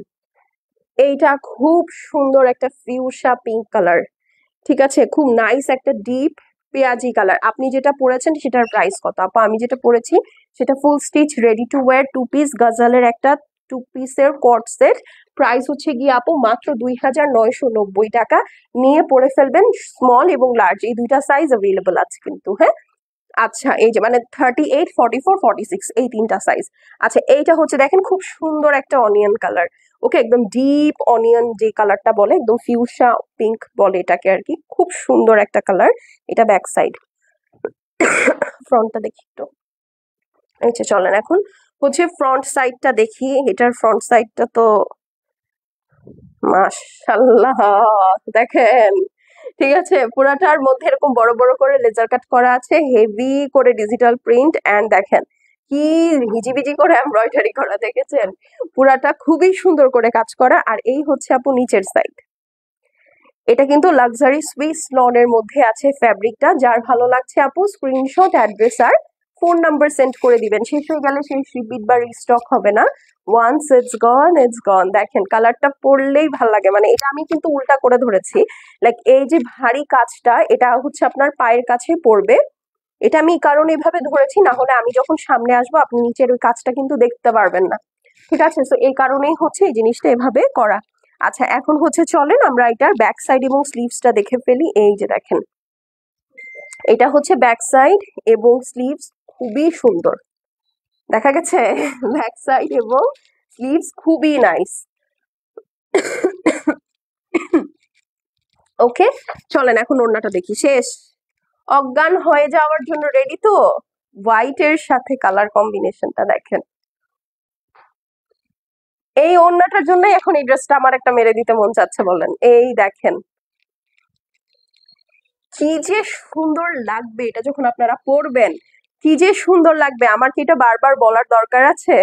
এইটা খুব সুন্দর একটা ফিউশা পিঙ্ক কালার। ঠিক আছে, খুব নাইস একটা ডিপ পেঁয়াজি কালার। আপনি যেটা পরেছেন সেটার প্রাইস কত আপা? আমি যেটা পরেছি সেটা full stitch ready to wear 2 piece গাজালের একটা 2 পিসের কট সেট। প্রাইস হচ্ছে গিয়ে আপু মাত্র 2990 টাকা। নিয়ে পরে ফেলবেন। স্মল এবং লার্জ এই দুইটা সাইজ অ্যাভেলেবল আছে কিন্তু। হ্যাঁ, আচ্ছা, এই যে মানে 38, 44, 46 এই 3টা সাইজ। আচ্ছা, এইটা হচ্ছে দেখেন খুব সুন্দর একটা অনিয়ন কালার। ওকে, একদম ডিপ অনিয়ন যে কালারটা বলে, একদম ফিউশা পিঙ্ক বলে এটাকে আর কি। খুব সুন্দর একটা কালার। এটা ব্যাক সাইড। ফ্রন্টটা দেখি একটু। আচ্ছা চলেন এখন হচ্ছে ফ্রন্ট সাইডটা দেখি। এটার ফ্রন্ট সাইডটা তো মাশাআল্লাহ, দেখেন। ঠিক আছে, পুরাটার মধ্যে এরকম বড় বড় করে লেজার কাট করা আছে, হেভি করে ডিজিটাল প্রিন্ট, এন্ড দেখেন কি হিজিবিজি করে এমব্রয়ডারি করা, দেখেছেন? পুরাটা খুবই সুন্দর করে কাজ করা। আর এই হচ্ছে আপু নিচের সাইড। এটা কিন্তু লাক্সারি সুইস লনের মধ্যে আছে ফ্যাব্রিকটা। যার ভালো লাগছে আপু স্ক্রিনশট, অ্যাড্রেস আর ফোন নাম্বার সেন্ড করে দিবেন। শেষ হয়ে গেলে সেই রিপিট বা রিস্টক হবে না। ওয়ান্স ইটস গন ইটস গন। দেখেন কালারটা পরলেই ভাল লাগে, মানে এটা আমি কিন্তু উল্টা করে ধরেছি। লাইক এই যে ভারী কাজটা, এটা হচ্ছে আপনার পায়ের কাছে পড়বে। এটা আমি এই কারণে এভাবে ধরেছি, না হলে আমি যখন সামনে আসবো আপনি নিচের ওই কাজটা কিন্তু দেখতে পারবেন না। ঠিক আছে, তো এই কারণেই হচ্ছে এই জিনিসটা এভাবে করা। আচ্ছা, এখন হচ্ছে চলেন আমরা এটার ব্যাক সাইড এবং স্লিভসটা দেখে ফেলি। এই যে দেখেন, এটা হচ্ছে ব্যাক সাইড এবং স্লিভস, খুবই সুন্দর। দেখা গেছে ব্যাক সাইড এবং স্লিভস খুবই নাইস। ওকে, চলেন এখন ওড়নাটা দেখি। শেষ, অজ্ঞান হয়ে যাওয়ার জন্য রেডি তো? হোয়াইট এর সাথে কালার কম্বিনেশনটা দেখেন। এই ওড়নাটার জন্য এখন এই ড্রেসটা আমার একটা মেরে দিতে মন চাচ্ছে, বলেন। এই দেখেন কি যে সুন্দর লাগবে এটা যখন আপনারা পরবেন, কি যে সুন্দর লাগবে। আমার কি এটা বারবার বলার দরকার আছে?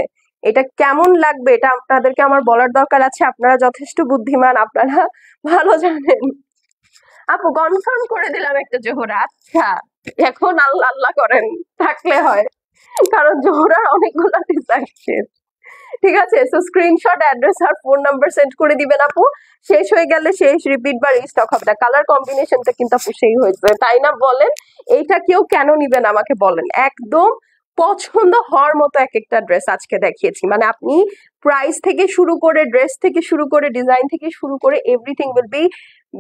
এটা কেমন লাগবে এটা আপনাদেরকে আমার বলার দরকার আছে? আপনারা যথেষ্ট বুদ্ধিমান, আপনারা ভালো জানেন। আপু কনফার্ম করে দিলাম একটা জোহরা। আচ্ছা, এখন আল্লাহ আল্লাহ করেন, থাকলে হয়, কারণ জোহরার অনেকগুলো ডিজাইন। ঠিক আছে, সো স্ক্রিনশট, অ্যাড্রেস আর ফোন নাম্বার সেন্ড করে দিবেন আপু। শেষ হয়ে গেলে শেষ, রিপিট বা রিস্টক হবে না। কালার কম্বিনেশনটা কিন্তু আপু সেই হয়েছে, তাই না বলেন? এইটা কেউ কেন নিবেন আমাকে বলেন? একদম পছন্দ হওয়ার মতো এক একটা ড্রেস আজকে দেখিয়েছি। মানে আপনি প্রাইস থেকে শুরু করে, ড্রেস থেকে শুরু করে, ডিজাইন থেকে শুরু করে, everything will be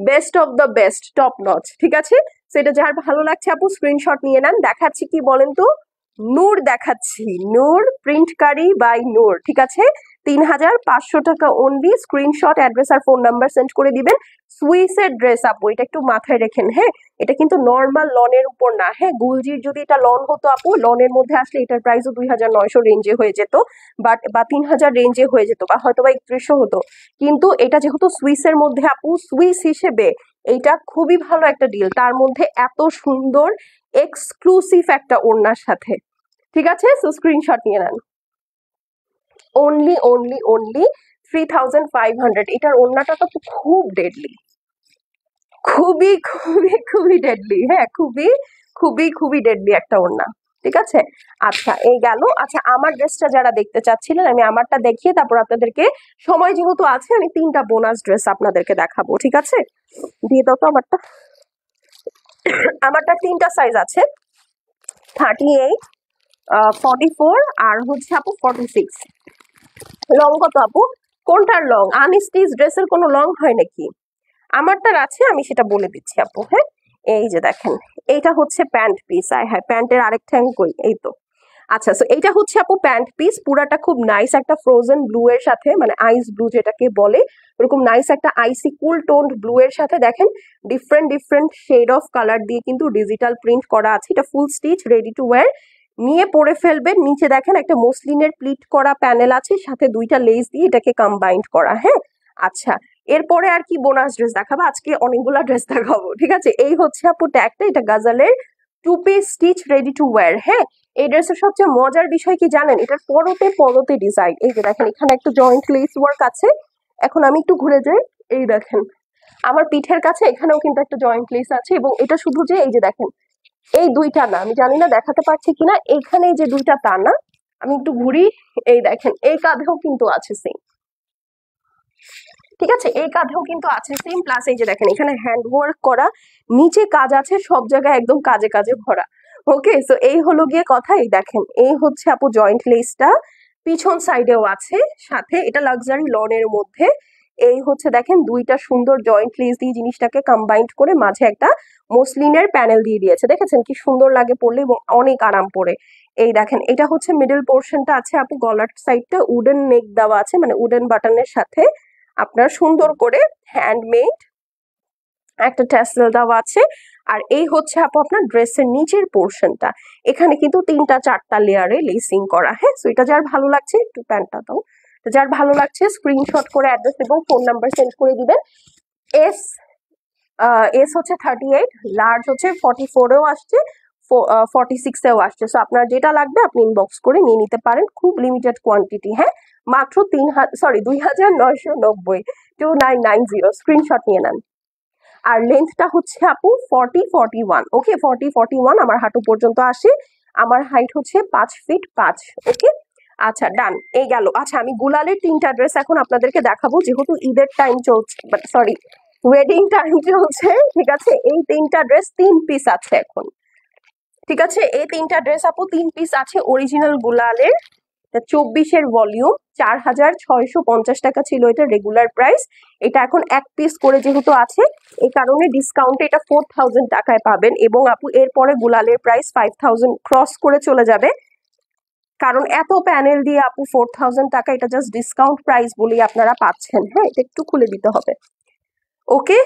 best of the best, top notch. ঠিক আছে, সেটা যার ভালো লাগছে আপু স্ক্রিনশট নিয়ে নেন। দেখাচ্ছি কি বলেন তো, নূর দেখাচ্ছি, নূর প্রিন্টকারী বাই নূর, ঠিক আছে। 3,500 টাকা অনলি। স্ক্রিনশট, অ্যাড্রেস আর ফোন নাম্বার সেন্ড করে দিবেন। সুইসের ড্রেস আপু, এটা একটু মাথায় রেখেন, হ্যাঁ। এটা কিন্তু নর্মাল লনের উপর না, হ্যাঁ। গুলজির যদি এটা লন হতো আপু, লনের মধ্যে আসলে এটার প্রাইসও 2,900 রেঞ্জে হয়ে যেত, বা 3,000 রেঞ্জে হয়ে যেত, বা হয়তো বা 3100 হতো। কিন্তু এটা যেহেতু সুইসের মধ্যে আপু, সুইস হিসেবে এইটা খুবই ভালো একটা ডিল, তার মধ্যে এত সুন্দর এক্সক্লুসিভ একটা ওড়নার সাথে, ঠিক আছে। সো স্ক্রিনশট নিয়ে নেন। Only only only 3,500। এটার ওড়নাটা তো খুব ডেডলি, খুবই খুবই খুবই ডেডলি, হ্যাঁ, খুবই খুবই খুবই ডেডলি একটা ওড়না, ঠিক আছে। আচ্ছা, এই গেল। আচ্ছা, আমার ড্রেসটা যারা দেখতে চাচ্ছিলেন, আমি আমারটা দেখিয়ে তারপর আপনাদেরকে, সময় যেহেতু আছে, আমি 3টা বোনাস ড্রেস আপনাদেরকে দেখাবো, ঠিক আছে। দিয়ে দাও তো আমারটা। আমারটা 3টা সাইজ আছে, 38, 44 আর হচ্ছে আপু 46। লং কত আপু? কোনটার লং? আনস্টিচ ড্রেসের কোনো লং হয় নাকি? আমারটার আছে, আমি সেটা বলে দিচ্ছি আপু, হ্যাঁ। এই যে দেখেন, এইটা হচ্ছে প্যান্ট পিস। হ্যাঁ, প্যান্টের আরেকটা আমি কই, এই তো। আচ্ছা, সো এইটা হচ্ছে আপু প্যান্ট পিস, পুরাটা খুব নাইস একটা ফ্রোজেন ব্লু এর সাথে, মানে আইস ব্লু যেটাকে বলে, এরকম নাইস একটা আইসি কুল টোন্ড ব্লু এর সাথে দেখেন different different shade of colour দিয়ে কিন্তু ডিজিটাল প্রিন্ট করা আছে। এটা full stitch, ready to wear, নিয়ে পরে ফেলবেন। নিচে দেখেন একটা মসলিনের প্লিট করা প্যানেল আছে, সাথে 2টা লেস দিয়ে এটাকে কম্বাইন্ড করা, হ্যাঁ। আচ্ছা, এরপরে আর কি বোনাস ড্রেস দেখাবো? আজকে অনেকগুলা ড্রেস দেখাবো, ঠিক আছে। এই হচ্ছে আপু ট্যাগটা, এটা গাজালের 2 piece stitch ready to wire, হ্যাঁ। এই ড্রেসের সবচেয়ে মজার বিষয় কি জানেন? এটার পরতে পরতে ডিজাইন, এই যে দেখেন এখানে একটা জয়েন্ট লেস ওয়ার্ক আছে। এখন আমি একটু ঘুরে যাই, এই দেখেন আমার পিঠের কাছে এখানেও কিন্তু একটা জয়েন্ট লেস আছে, এবং এটা শুধু যে এই যে দেখেন এই 2টা না, আমি জানি না দেখাতে পারছি কিনা, এইখানে এই যে 2টা তা না, আমি একটু ঘুরি, এই দেখেন এই কাঁধেও কিন্তু আছে সেম, ঠিক আছে। এই কাঁধেও কিন্তু আছে সেম, প্লাস এই যে দেখেন এখানে হ্যান্ড ওয়ার্ক করা, নিচে কাজ আছে, সব জায়গায় একদম কাজে কাজে ভরা। ওকে, সো এই হলো গিয়ে কথা। এই দেখেন এই হচ্ছে আপু জয়েন্ট লেসটা, পিছন সাইডেও আছে সাথে, এটা লাক্সারি লনের মধ্যে। এই হচ্ছে দেখেন 2টা সুন্দর জয়েন্ট লেস দিয়ে জিনিসটাকে কম্বাইন্ড করে মাঝে একটা মসলিনের প্যানেল দিয়ে দিয়েছে, দেখেছেন কি সুন্দর লাগে পরলে, এবং অনেক আরাম পরে। এই দেখেন এটা হচ্ছে মিডল পোর্শনটা আছে আপু, গলার সাইডটা উডেন নেক দেওয়া আছে, মানে উডেন বাটনের সাথে আপনার সুন্দর করে হ্যান্ডমেড একটা ট্যাসেল দেওয়া আছে। আর এই হচ্ছে আপু আপনার ড্রেসের নিচের পোর্শনটা, এখানে কিন্তু 3টা 4টা লেয়ারে লেসিং করা, হ্যাঁ। সো এটা যার ভালো লাগছে, একটু প্যান্টটা দাও, যার ভালো লাগছে স্ক্রিনশট করে অ্যাড্রেস এবং ফোন নাম্বার সেন্ড করে দিবেন। এস এস হচ্ছে 38, লার্জ হচ্ছে 44এও আসছে, 46এও আসছে। সো আপনার যেটা লাগবে আপনি ইনবক্স করে নিয়ে নিতে পারেন, খুব লিমিটেড কোয়ান্টিটি, হ্যাঁ। মাত্র 2,990, 2990। স্ক্রিনশট নিয়ে নেন। আর লেন্থটা হচ্ছে আপু 40-41, ওকে, 40-41 আমার হাঁটু পর্যন্ত আসে। আমার হাইট হচ্ছে 5 ফিট 5, ওকে। আচ্ছা, ডান, এই গেল। আচ্ছা, আমি গুলালের 3টা ড্রেস এখন আপনাদেরকে দেখাবো, যেহেতু ঈদের টাইম চলছে, সরি ওয়েডিং টাইম চলছে, ঠিক আছে। এই 3টা ড্রেস 3 পিস আছে এখন, ঠিক আছে। এই 3টা ড্রেস আপু 3 পিস আছে, অরিজিনাল গুলালের। 24-এর ভলিউম, 4,650 টাকা ছিল এটা রেগুলার প্রাইস। এটা এখন 1 পিস করে যেহেতু আছে, এই কারণে ডিসকাউন্টে এটা 4,000 টাকায় পাবেন। এবং আপু এরপরে গুলালের প্রাইস 5,000 ক্রস করে চলে যাবে, কারণ এত প্যানেল দিয়ে আপু 4,000 টাকা, এটা জাস্ট ডিসকাউন্ট প্রাইস বলেই আপনারা পাচ্ছেন, হ্যাঁ। এটা একটু খুলে দিতে হবে, ওকে।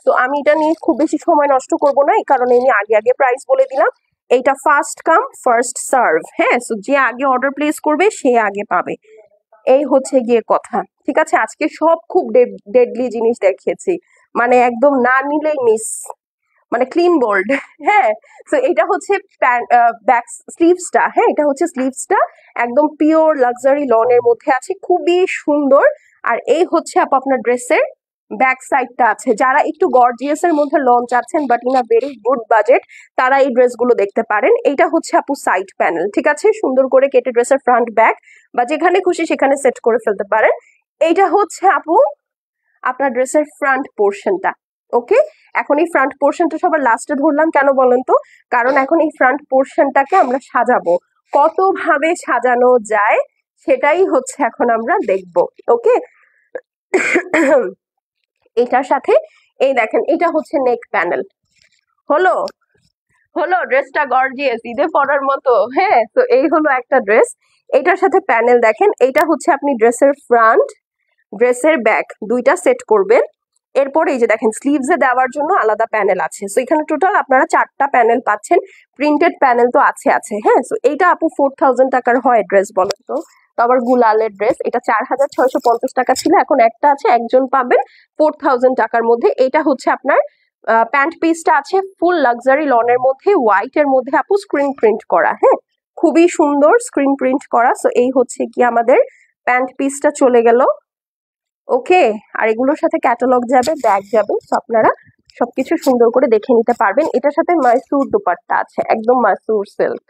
তো আমি এটা নিয়ে খুব বেশি সময় নষ্ট করব না, এই কারণে আমি আগে আগে প্রাইস বলে দিলাম। এইটা ফার্স্ট কাম ফার্স্ট সার্ভ, হ্যাঁ। সো যে আগে অর্ডার প্লেস করবে সে আগে পাবে, এই হচ্ছে গিয়ে কথা, ঠিক আছে। আজকে সব খুব ডেডলি জিনিস দেখিয়েছি, মানে একদম না নিলেই মিস, মানে ক্লিন বোল্ড, হ্যাঁ। তো এটা হচ্ছে ব্যাক স্লিভসটা, হ্যাঁ, এটা হচ্ছে স্লিভসটা, একদম পিওর লাক্সারি লনের মধ্যে আছে, খুবই সুন্দর। আর এই হচ্ছে আপু আপনার ড্রেসের ব্যাক সাইডটা আছে। যারা একটু গর্জিয়াস এর মধ্যে লন চাচ্ছেন but in a very good budget, তারা এই ড্রেসগুলো দেখতে পারেন। এইটা হচ্ছে আপু সাইড প্যানেল, ঠিক আছে, সুন্দর করে কেটে ড্রেসের ফ্রন্ট ব্যাক বা যেখানে খুশি সেখানে সেট করে ফেলতে পারেন। এইটা হচ্ছে আপু আপনার ড্রেসের ফ্রন্ট পোর্শনটা, ওকে। এখন এই ফ্রন্ট পোর্শনটা সবার লাস্টে ধরলাম কেন বলেন তো? কারণ এখন এই ফ্রন্ট পোর্শনটাকে আমরা সাজাবো, কত ভাবে সাজানো যায় সেটাই হচ্ছে এখন আমরা দেখব, ওকে। এটার সাথে এই দেখেন এটা হচ্ছে নেক প্যানেল, হলো। হলো ড্রেসটা গর্জিয়াস, ঈদে পরার মতো। হ্যাঁ, তো এই হলো একটা ড্রেস। এটার সাথে প্যানেল দেখেন, এইটা হচ্ছে আপনি ড্রেসের ফ্রন্ট, ড্রেসের ব্যাক দুইটা সেট করবেন। এরপর এই যে দেখেন স্লিভস এ দেওয়ার জন্য আলাদা প্যানেল আছে। সো এখানে টোটাল আপনারা 4টা প্যানেল পাচ্ছেন। প্রিন্টেড প্যানেল তো আছে হ্যাঁ। সো এইটা আপু 4000 টাকার হয় ড্রেস বলেন তো? তো আবার গুলালের ড্রেস এটা 4650 টাকা ছিল, এখন একটা আছে, একজন পাবেন 4000 টাকার মধ্যে। এটা হচ্ছে আপনার প্যান্ট পিসটা আছে ফুল লাক্সারি লনের মধ্যে, হোয়াইট এর মধ্যে আপু স্ক্রিন প্রিন্ট করা। হ্যাঁ, খুবই সুন্দর স্ক্রিন প্রিন্ট করা। সো এই হচ্ছে কি আমাদের প্যান্ট পিসটা চলে গেল। ওকে, আর এগুলোর সাথে ক্যাটালগ যাবে, ব্যাগ যাবে। তো আপনারা সবকিছু সুন্দর করে দেখে নিতে পারবেন। এটার সাথে মাইসুর দোপাট্টা আছে, একদম মাইসুর সিল্ক।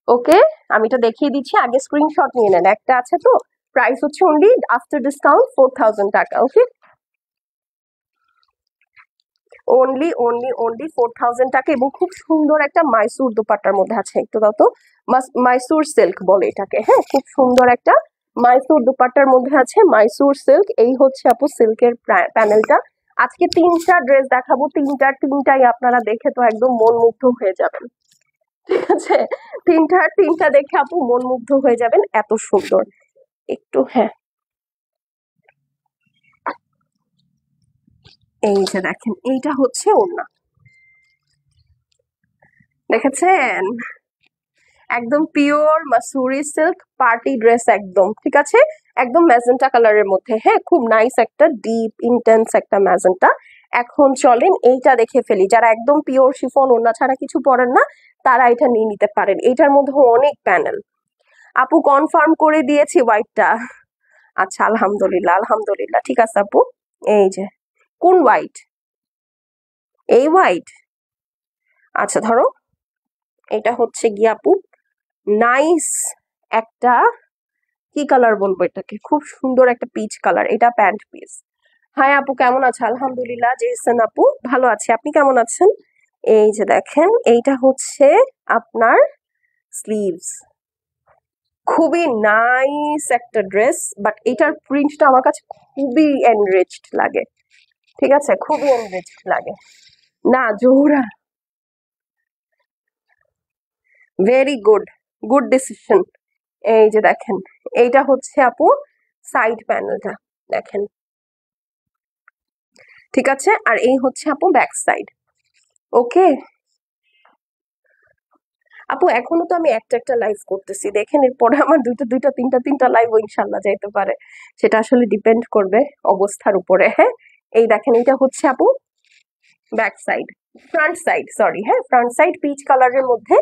ওকে, আমি এটা দেখিয়ে দিচ্ছি, আগে স্ক্রিনশট নিয়ে নেন। একটা আছে তো, প্রাইস হচ্ছে অনলি আফটার ডিসকাউন্ট 4000 টাকা। ওকে, অনলি 4000 টাকা, এবং খুব সুন্দর একটা মাইসুর দোপাট্টার মধ্যে আছে। একটু দাও তো, মাইসুর সিল্ক বলে এটাকে। হ্যাঁ, খুব সুন্দর একটা মাইসুর দোপাট্টার মধ্যে আছে মাইসুর সিল্ক। এই হচ্ছে আপু সিল্কের প্যানেলটা। আজকে 3টা ড্রেস দেখাবো, তিনটাই আপনারা দেখে তো একদম মন মুগ্ধ হয়ে যাবেন। ঠিক আছে, তিনটা দেখে আপু মন মুগ্ধ হয়ে যাবেন, এত সুন্দর। একটু হ্যাঁ, এই যে দেখেন এইটা হচ্ছে ওড়না, দেখেছেন? একদম পিওর মাসুরি সিল্ক পার্টি ড্রেস, একদম ঠিক আছে, একদম ম্যাজেন্টা কালারের মধ্যে। হ্যাঁ, খুব নাইস একটা ডিপ ইন্টেন্স একটা ম্যাজেন্টা। এখন চলেন এইটা দেখে ফেলি। যারা একদম পিওর শিফন ওড়না ছাড়া কিছু পরেন না, তারা এটা নিয়ে নিতে পারেন। এটার মধ্যে অনেক প্যানেল। আপু কনফার্ম করে দিয়েছি হোয়াইটটা। আচ্ছা, আলহামদুলিল্লাহ আলহামদুলিল্লাহ, ঠিক আছে আপু। এই যে কোন হোয়াইট? এই হোয়াইট? আচ্ছা ধরো, এটা হচ্ছে গিয়ে আপু নাইস একটা, কি কালার বলবো এটাকে, খুব সুন্দর একটা পিচ কালার। এটা প্যান্ট পিস। হাই আপু, কেমন আছে? আলহামদুলিল্লাহ। জেসন আপু, ভালো আছি, আপনি কেমন আছেন? এই যে দেখেন এইটা হচ্ছে আপনার স্লিভস, খুবই নাইস একটা ড্রেস, বাট এটার প্রিন্টটা আমার কাছে খুবই এনরিচড লাগে। ঠিক আছে, খুবই এনরিচড লাগে। না Zohra, very good, good decision. এই যে দেখেন এইটা হচ্ছে আপু সাইড প্যানেলটা, দেখেন ঠিক আছে, আর এই হচ্ছে আপু ব্যাক সাইড। ওকে আপু, এখনো তো আমি একটা লাইভ করতেছি, দেখেন এরপরে আমার তিনটা লাইভ ইনশাল্লাহ যাইতে পারে। সেটা আসলে ডিপেন্ড করবে অবস্থার উপরে। হ্যাঁ, এই দেখেন এটা হচ্ছে আপু back side, front side sorry, হ্যাঁ ফ্রন্ট সাইড পিচ কালারের মধ্যে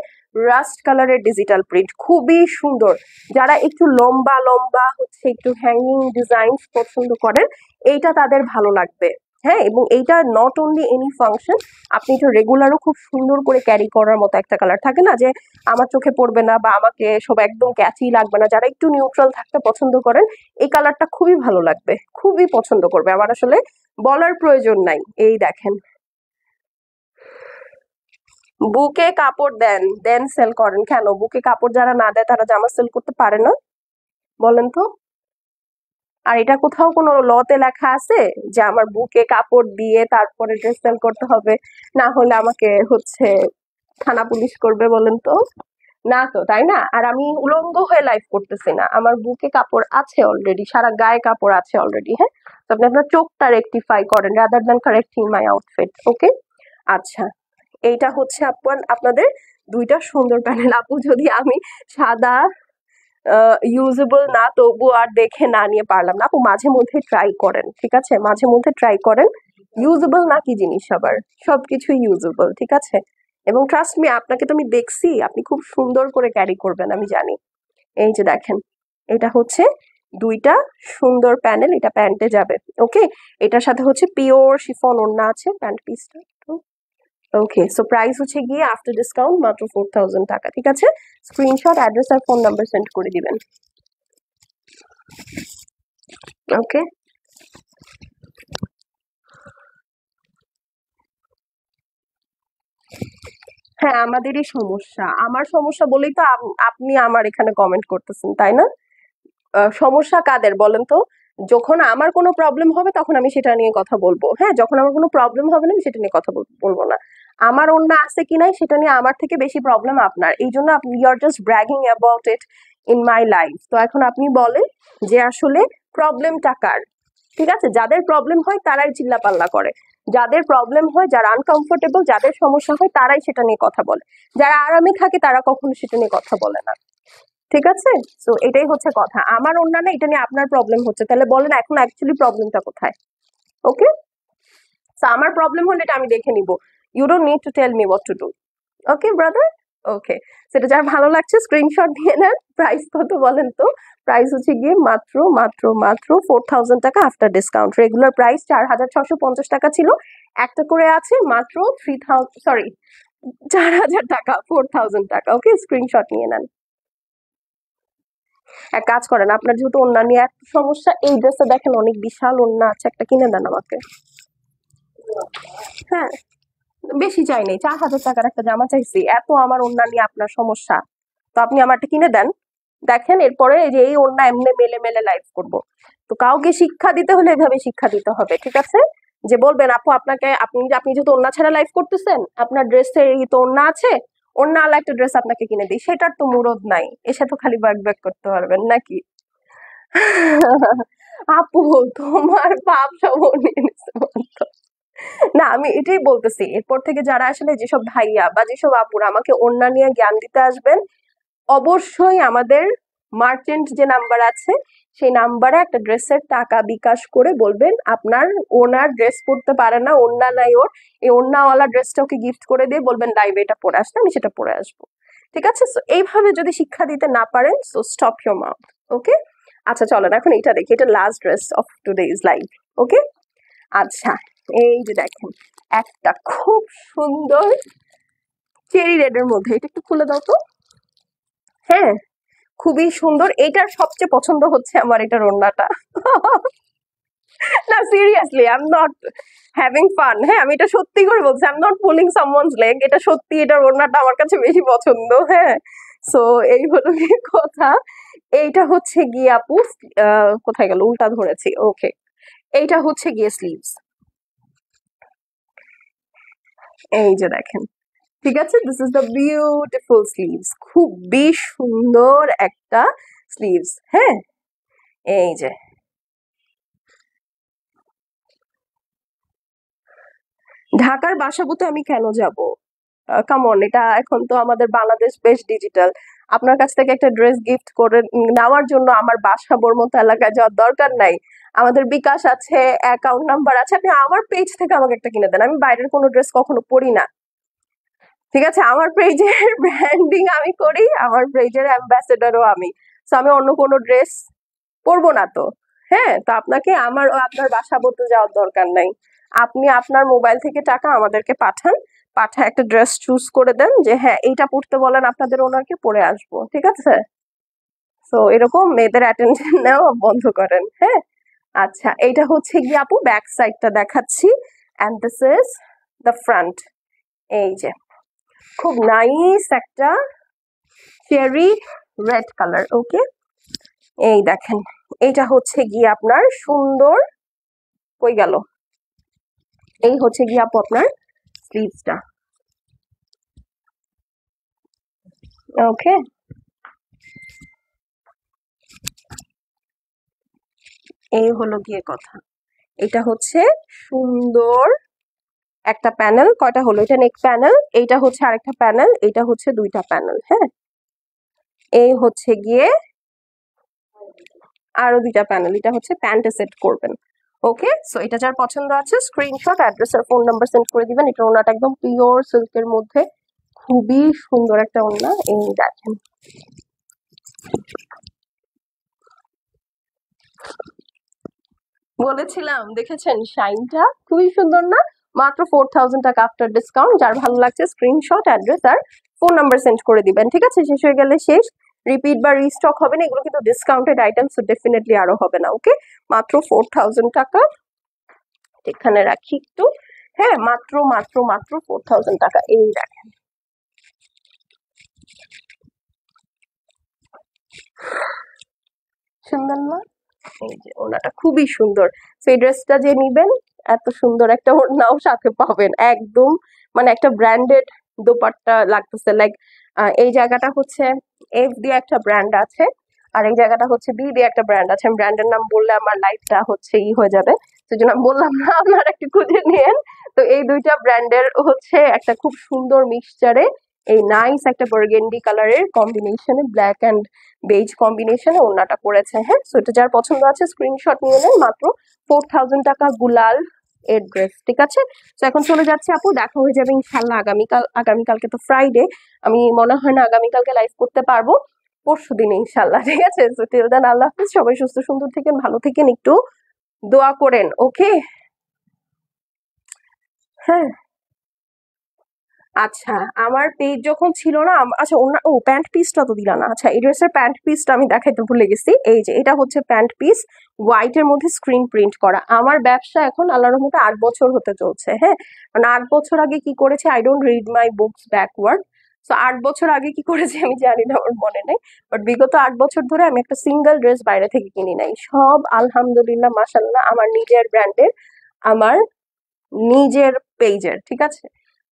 রাস্ট কালারের ডিজিটাল প্রিন্ট, খুবই সুন্দর। যারা একটু লম্বা লম্বা হচ্ছে একটু হ্যাঙ্গিং ডিজাইন পছন্দ করেন, এইটা তাদের ভালো লাগবে। হ্যাঁ, এবং এইটা নট অনলি এনি ফাংশন, আপনি এটা রেগুলারও খুব সুন্দর করে ক্যারি করার মতো একটা কালার থাকে না, যে আমার চোখে পড়বে না বা আমাকে সব একদম ক্যাচি লাগবে না। যারা একটু নিউট্রাল থাকতে পছন্দ করেন, এই কালারটা খুবই ভালো লাগবে, খুবই পছন্দ করবে। আমার আসলে বলার প্রয়োজন নাই। এই দেখেন, বুকে কাপড় দেন, দেন সেল করেন কেন? বুকে কাপড় যারা না দেয় তারা জামা সেল করতে পারে না? বলেন তো। আর এটা কোথাও কোনো লতে লেখা আছে যে আমার বুকে কাপড় দিয়ে তারপরে ড্রেস সেল করতে হবে? না হলে আমাকে হচ্ছে থানা পুলিশ করবে, বলেন তো। না তো, তাই না? আর আমি উলঙ্গ হয়ে লাইভ করতেছি না, আমার বুকে কাপড় আছে অলরেডি, সারা গায়ে কাপড় আছে অলরেডি। হ্যাঁ, তো আপনি আপনার চোখটা রেকটিফাই করেন rather than correcting my outfit. Okay, আচ্ছা এইটা হচ্ছে আপনাদের দুইটা সুন্দর প্যানেল। আপু যদি আমি সাদা ইউজেবল না, তবু আর দেখে না নিয়ে পারলাম না। আপু মাঝে মধ্যে ট্রাই করেন, ঠিক আছে, মাঝে মধ্যে ট্রাই করেন। ইউজেবল না কি জিনিস আবার, সবকিছু ইউজেবল, ঠিক আছে। এবং ট্রাস্ট মি, আপনাকে তো আমি দেখছি, আপনি খুব সুন্দর করে ক্যারি করবেন আমি জানি। এই যে দেখেন এটা হচ্ছে দুইটা সুন্দর প্যানেল, এটা প্যান্টে যাবে। ওকে, এটার সাথে হচ্ছে পিওর শিফন ওড়না আছে প্যান্ট পিসটা। ওকে, সো প্রাইস হচ্ছে গিয়ে আফটার ডিসকাউন্ট মাত্র 4000 টাকা। ঠিক আছে, স্ক্রিনশট, অ্যাড্রেস আর ফোন নাম্বার সেন্ড করে দিবেন। ওকে, হ্যাঁ আমাদেরই সমস্যা, আমার সমস্যা বলেই তো আপনি আমার এখানে কমেন্ট করতেছেন, তাই না? সমস্যা কাদের বলেন তো? যখন আমার কোনো প্রবলেম হবে তখন আমি সেটা নিয়ে কথা বলবো। হ্যাঁ, যখন আমার কোনো প্রবলেম হবে না আমি সেটা নিয়ে কথা বলবো না। আমার ওড়না আছে কি নাই সেটা নিয়ে আমার থেকে বেশি প্রবলেম আপনার, এই জন্য আপনি you are just bragging about it in my life. তো এখন আপনি বলেন যে আসলে প্রবলেমটা কার? ঠিক আছে, যাদের প্রবলেম হয় তারাই চিল্লাপাল্লা করে, যাদের প্রবলেম হয়, যারা আনকমফোর্টেবল, যাদের সমস্যা হয় তারাই সেটা নিয়ে কথা বলে, যারা আরামে থাকে তারা কখনো সেটা নিয়ে কথা বলে না। ঠিক আছে, তো এটাই হচ্ছে কথা। আমার ওড়না না, এটা নিয়ে আপনার প্রবলেম হচ্ছে, তাহলে বলেন এখন অ্যাকচুয়ালি প্রবলেমটা কোথায়? ওকে, তো আমার প্রবলেম হলে এটা আমি দেখে নিব, you don't need to tell me what to do. Okay brother, okay. সেটা যার ভালো লাগছে স্ক্রিনশট দিয়ে নেন। প্রাইস কত বলেন তো? প্রাইস হচ্ছে গিয়ে মাত্র মাত্র মাত্র 4000 টাকা আফটার ডিসকাউন্ট। রেগুলার প্রাইস 4650 টাকা ছিল, একটা করে আছে মাত্র 3000, সরি 4000 টাকা, 4000 টাকা। ওকে, স্ক্রিনশট নিয়ে নেন। এক কাজ করেন, আপনার যেহেতু ওড়না নিয়ে এত সমস্যা, এই ড্রেসটা দেখেন অনেক বিশাল ওড়না আছে, একটা কিনে দেন আমাকে। হ্যাঁ, বেশি চাই নাই, 4000 টাকার একটা জামা চাইছি, এত আমার ওড়না নিয়ে আপনার সমস্যা, তো আপনি আমারটা কিনে দেন। দেখেন এরপরে এই যে এই ওড়না এমনি মেলে মেলে লাইভ করব, তো কাউকে শিক্ষা দিতে হলে এভাবে শিক্ষা দিতে হবে, ঠিক আছে? যে বলবেন আপু আপনাকে, আপনি যেহেতু ওড়না ছাড়া লাইভ করতেছেন, আপনার ড্রেসের এই তো ওড়না আছে, ওড়না আলা একটা ড্রেস আপনাকে কিনে দিই, সেটার তো মুরদ নাই, এসে তো খালি ব্যাক ব্যাক করতে পারবেন নাকি? আপু তোমার পাপ সব ও নিয়ে নিছে বলতো। না, আমি এটাই বলতেছি, এরপর থেকে যারা আসলে যেসব ভাইয়া বা যেসব আপুরা আমাকে ওড়না নিয়ে জ্ঞান দিতে আসবেন, অবশ্যই আমাদের মার্চেন্ট যে নাম্বার আছে সেই নাম্বারে একটা ড্রেসের টাকা বিকাশ করে বলবেন আপনার ওনার ড্রেস পরতে পারে না, ওড়না নাই ওর, এই ওড়নাওয়ালা ড্রেসটা ওকে গিফট করে দিয়ে বলবেন লাইভে এটা পরে আসতে, আমি সেটা পরে আসবো। ঠিক আছে, সো এইভাবে যদি শিক্ষা দিতে না পারেন, so stop your mouth. Okay, আচ্ছা চলেন এখন এটা দেখি, এটা last dress of today's live. Okay, আচ্ছা এই যে দেখেন একটা খুব সুন্দর চেরি রেড এর মধ্যে, এটা একটু খুলে দাও তো। হ্যাঁ, খুবই সুন্দর, এইটার সবচেয়ে পছন্দ হচ্ছে আমার এটার ওড়নাটা। না seriously, I am not having fun, হ্যাঁ আমি এটা সত্যি করে বলছি, I am not pulling someone's leg, এটা সত্যি, এটার ওড়নাটা আমার কাছে বেশি পছন্দ। হ্যাঁ, সো এই হলো গিয়ে কথা। এইটা হচ্ছে গিয়ে আপু কোথায় গেল, উল্টা ধরেছি। ওকে, এইটা হচ্ছে গিয়ে স্লিভস, এই যে দেখেন। ঠিক আছে, this is the beautiful sleeves, খুবই সুন্দর একটা স্লিভস। হ্যাঁ, এই যে ঢাকার বাসাবোতে আমি কেন যাব? কামন, এটা এখন তো আমাদের বাংলাদেশ বেশ ডিজিটাল, আপনার কাছ থেকে একটা ড্রেস গিফট করে নেওয়ার জন্য আমার বাসাবোর মতো এলাকায় যাওয়ার দরকার নাই। আমাদের বিকাশ আছে, অ্যাকাউন্ট নাম্বার আছে, আপনি আমার পেজ থেকে আমাকে একটা কিনে দেন, আমি বাইরের কোনো ড্রেস কখনো পরি না। ঠিক আছে, আমার পেজের ব্র্যান্ডিং আমি করি, আমার পেজের অ্যাম্বাসেডারও আমি, তো আমি অন্য কোনো ড্রেস পরবো না তো। হ্যাঁ, তো আপনাকে আমার ও আপনার বাসা বলতে যাওয়ার দরকার নাই, আপনি আপনার মোবাইল থেকে টাকা আমাদেরকে পাঠান, পাঠায় একটা ড্রেস চুজ করে দেন যে হ্যাঁ এইটা পড়তে বলেন আপনাদের ওনারকে, পরে আসবো। ঠিক আছে, তো এরকম মেয়েদের অ্যাটেনশন নেওয়া বন্ধ করেন। হ্যাঁ, আচ্ছা এইটা হচ্ছে গিয়ে আপু ব্যাক সাইডটা দেখাচ্ছি, and this is the front. এই যে খুব নাইস একটা চেরি রেড কালার। ওকে, এই দেখেন এইটা হচ্ছে গিয়ে আপনার সুন্দর, কই গেল, এই হচ্ছে গিয়ে আপু আপনার স্লিভসটা। ওকে, এই হলো গিয়ে কথা। এটা হচ্ছে সুন্দর একটা প্যানেল, কয়টা হলো, এটা নেক প্যানেল, এইটা হচ্ছে আরেকটা প্যানেল, এইটা হচ্ছে দুইটা প্যানেল। হ্যাঁ, এই হচ্ছে গিয়ে আরো দুইটা প্যানেল, এটা হচ্ছে প্যান্টে সেট করবেন। ওকে, সো এটা যার পছন্দ আছে স্ক্রিনশট, অ্যাড্রেস আর ফোন নাম্বার সেন্ড করে দিবেন। এটা ওনাটা একদম পিওর সিল্কের মধ্যে, খুবই সুন্দর একটা ওড়না। এই দেখেন, বলেছিলাম দেখেছেন শাইনটা, খুবই সুন্দর না? মাত্র 4000 টাকা আফটার ডিসকাউন্ট। যার ভালো লাগছে স্ক্রিনশট, অ্যাড্রেস আর ফোন নাম্বার সেন্ড করে দিবেন। ঠিক আছে, শেষ হয়ে গেলে শেষ, রিপিট বা রিস্টক হবে না, এগুলো কিন্তু ডিসকাউন্টেড আইটেম, সো ডেফিনেটলি আরো হবে না। ওকে, মাত্র 4000 টাকা, এখানে রাখি একটু। হ্যাঁ, মাত্র মাত্র মাত্র 4000 টাকা। এই দেখেন, সুন্দর না? এই যে ওনাটা খুবই সুন্দর, সেই ড্রেসটা যে নিবেন এত সুন্দর একটা ওড়নাও সাথে পাবেন একদম, মানে একটা ব্র্যান্ডেড দোপাট্টা লাগতেছে। লাইক এই জায়গাটা হচ্ছে এফ দিয়ে একটা ব্র্যান্ড আছে, আর এই জায়গাটা হচ্ছে বি দিয়ে একটা ব্র্যান্ড আছে। আমি ব্র্যান্ডের নাম বললে আমার লাইফটা হচ্ছে হয়ে যাবে, সেজন্য আমি বললাম না, আপনারা একটু খুঁজে নিয়েন। তো এই দুইটা ব্র্যান্ডের হচ্ছে একটা খুব সুন্দর মিক্সচারে এই নাইস একটা বার্গেন্ডি কালারের কম্বিনেশনে, ব্ল্যাক অ্যান্ড বেজ কম্বিনেশনে ওড়নাটা করেছে। হ্যাঁ, সো এটা যার পছন্দ আছে স্ক্রিনশট নিয়ে নেন, মাত্র 4000 টাকা গুলাল এর ড্রেস। ঠিক আছে, তো এখন চলে যাচ্ছে আপু, দেখা হয়ে যাবে ইনশাল্লাহ আগামীকাল। আগামীকালকে তো ফ্রাইডে, আমি মনে হয় না আগামীকালকে লাইভ করতে পারবো, পরশু দিনে ইনশাল্লাহ। ঠিক আছে, তো টিল দেন আল্লাহ হাফিজ, সবাই সুস্থ সুন্দর থেকেন, ভালো থেকেন, একটু দোয়া করেন। ওকে, হ্যাঁ। আচ্ছা, আমার পেজ যখন ছিল না, আচ্ছা ও প্যান্ট পিসটা তো দিলা না। আচ্ছা, এই ড্রেসের প্যান্ট পিসটা আমি দেখাইতে ভুলে গেছি। এই যে এটা হচ্ছে প্যান্ট পিস, হোয়াইট এর মধ্যে স্ক্রিন প্রিন্ট করা। আমার ব্যবসা এখন আল্লাহর রহমতে 8 বছর হতে চলছে। হ্যাঁ, মানে 8 বছর আগে কি করেছে, I don't read my books backward. তো 8 বছর আগে কি করেছে আমি জানি না, আমার মনে নেই। বাট বিগত 8 বছর ধরে আমি একটা সিঙ্গেল ড্রেস বাইরে থেকে কিনি নাই, সব আলহামদুলিল্লাহ মাশাল্লাহ আমার নিজের ব্র্যান্ডের, আমার নিজের পেজের। ঠিক আছে,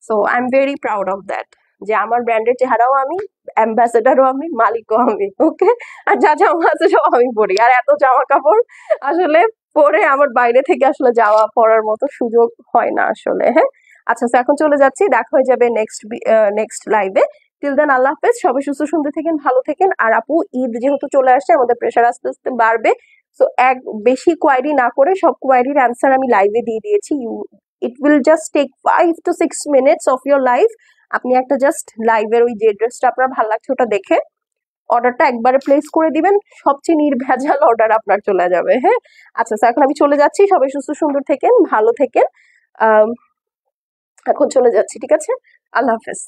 so I am very proud of that, যে আমার ব্র্যান্ডের চেহারাও আমি, অ্যাম্বাসেডারও আমি, মালিকও আমি। ওকে, আর যা জামা আছে সব আমি পরি। আর এত জামা কাপড় আসলে পরে আমার বাইরে থেকে আসলে যাওয়া পরার মতো সুযোগ হয় না আসলে। হ্যাঁ, আচ্ছা, তো এখন চলে যাচ্ছি, দেখা হয়ে যাবে নেক্সট লাইভে। টিল দেন আল্লাহ হাফেজ, সবাই সুস্থ সুন্দর থেকেন, ভালো থেকেন। আর আপু, ঈদ যেহেতু চলে আসছে, আমাদের প্রেশার আস্তে আস্তে বাড়বে। সো বেশি কোয়ারি না করে সব কোয়ারির অ্যান্সার আমি লাইভে দিয়ে দিয়েছি। It will just take 5 to 6 minutes of your life. আপনি একটা জাস্ট লাইভের ওই যে ড্রেসটা আপনার ভালো লাগছে ওটা দেখে অর্ডারটা একবারে প্লেস করে দিবেন, সবচেয়ে নির্ভেজাল অর্ডার আপনার চলে যাবে। হ্যাঁ, আচ্ছা, এখন আমি চলে যাচ্ছি, সবাই সুস্থ সুন্দর থেকেন, ভালো থেকেন। এখন চলে যাচ্ছি, ঠিক আছে, আল্লাহ হাফেজ।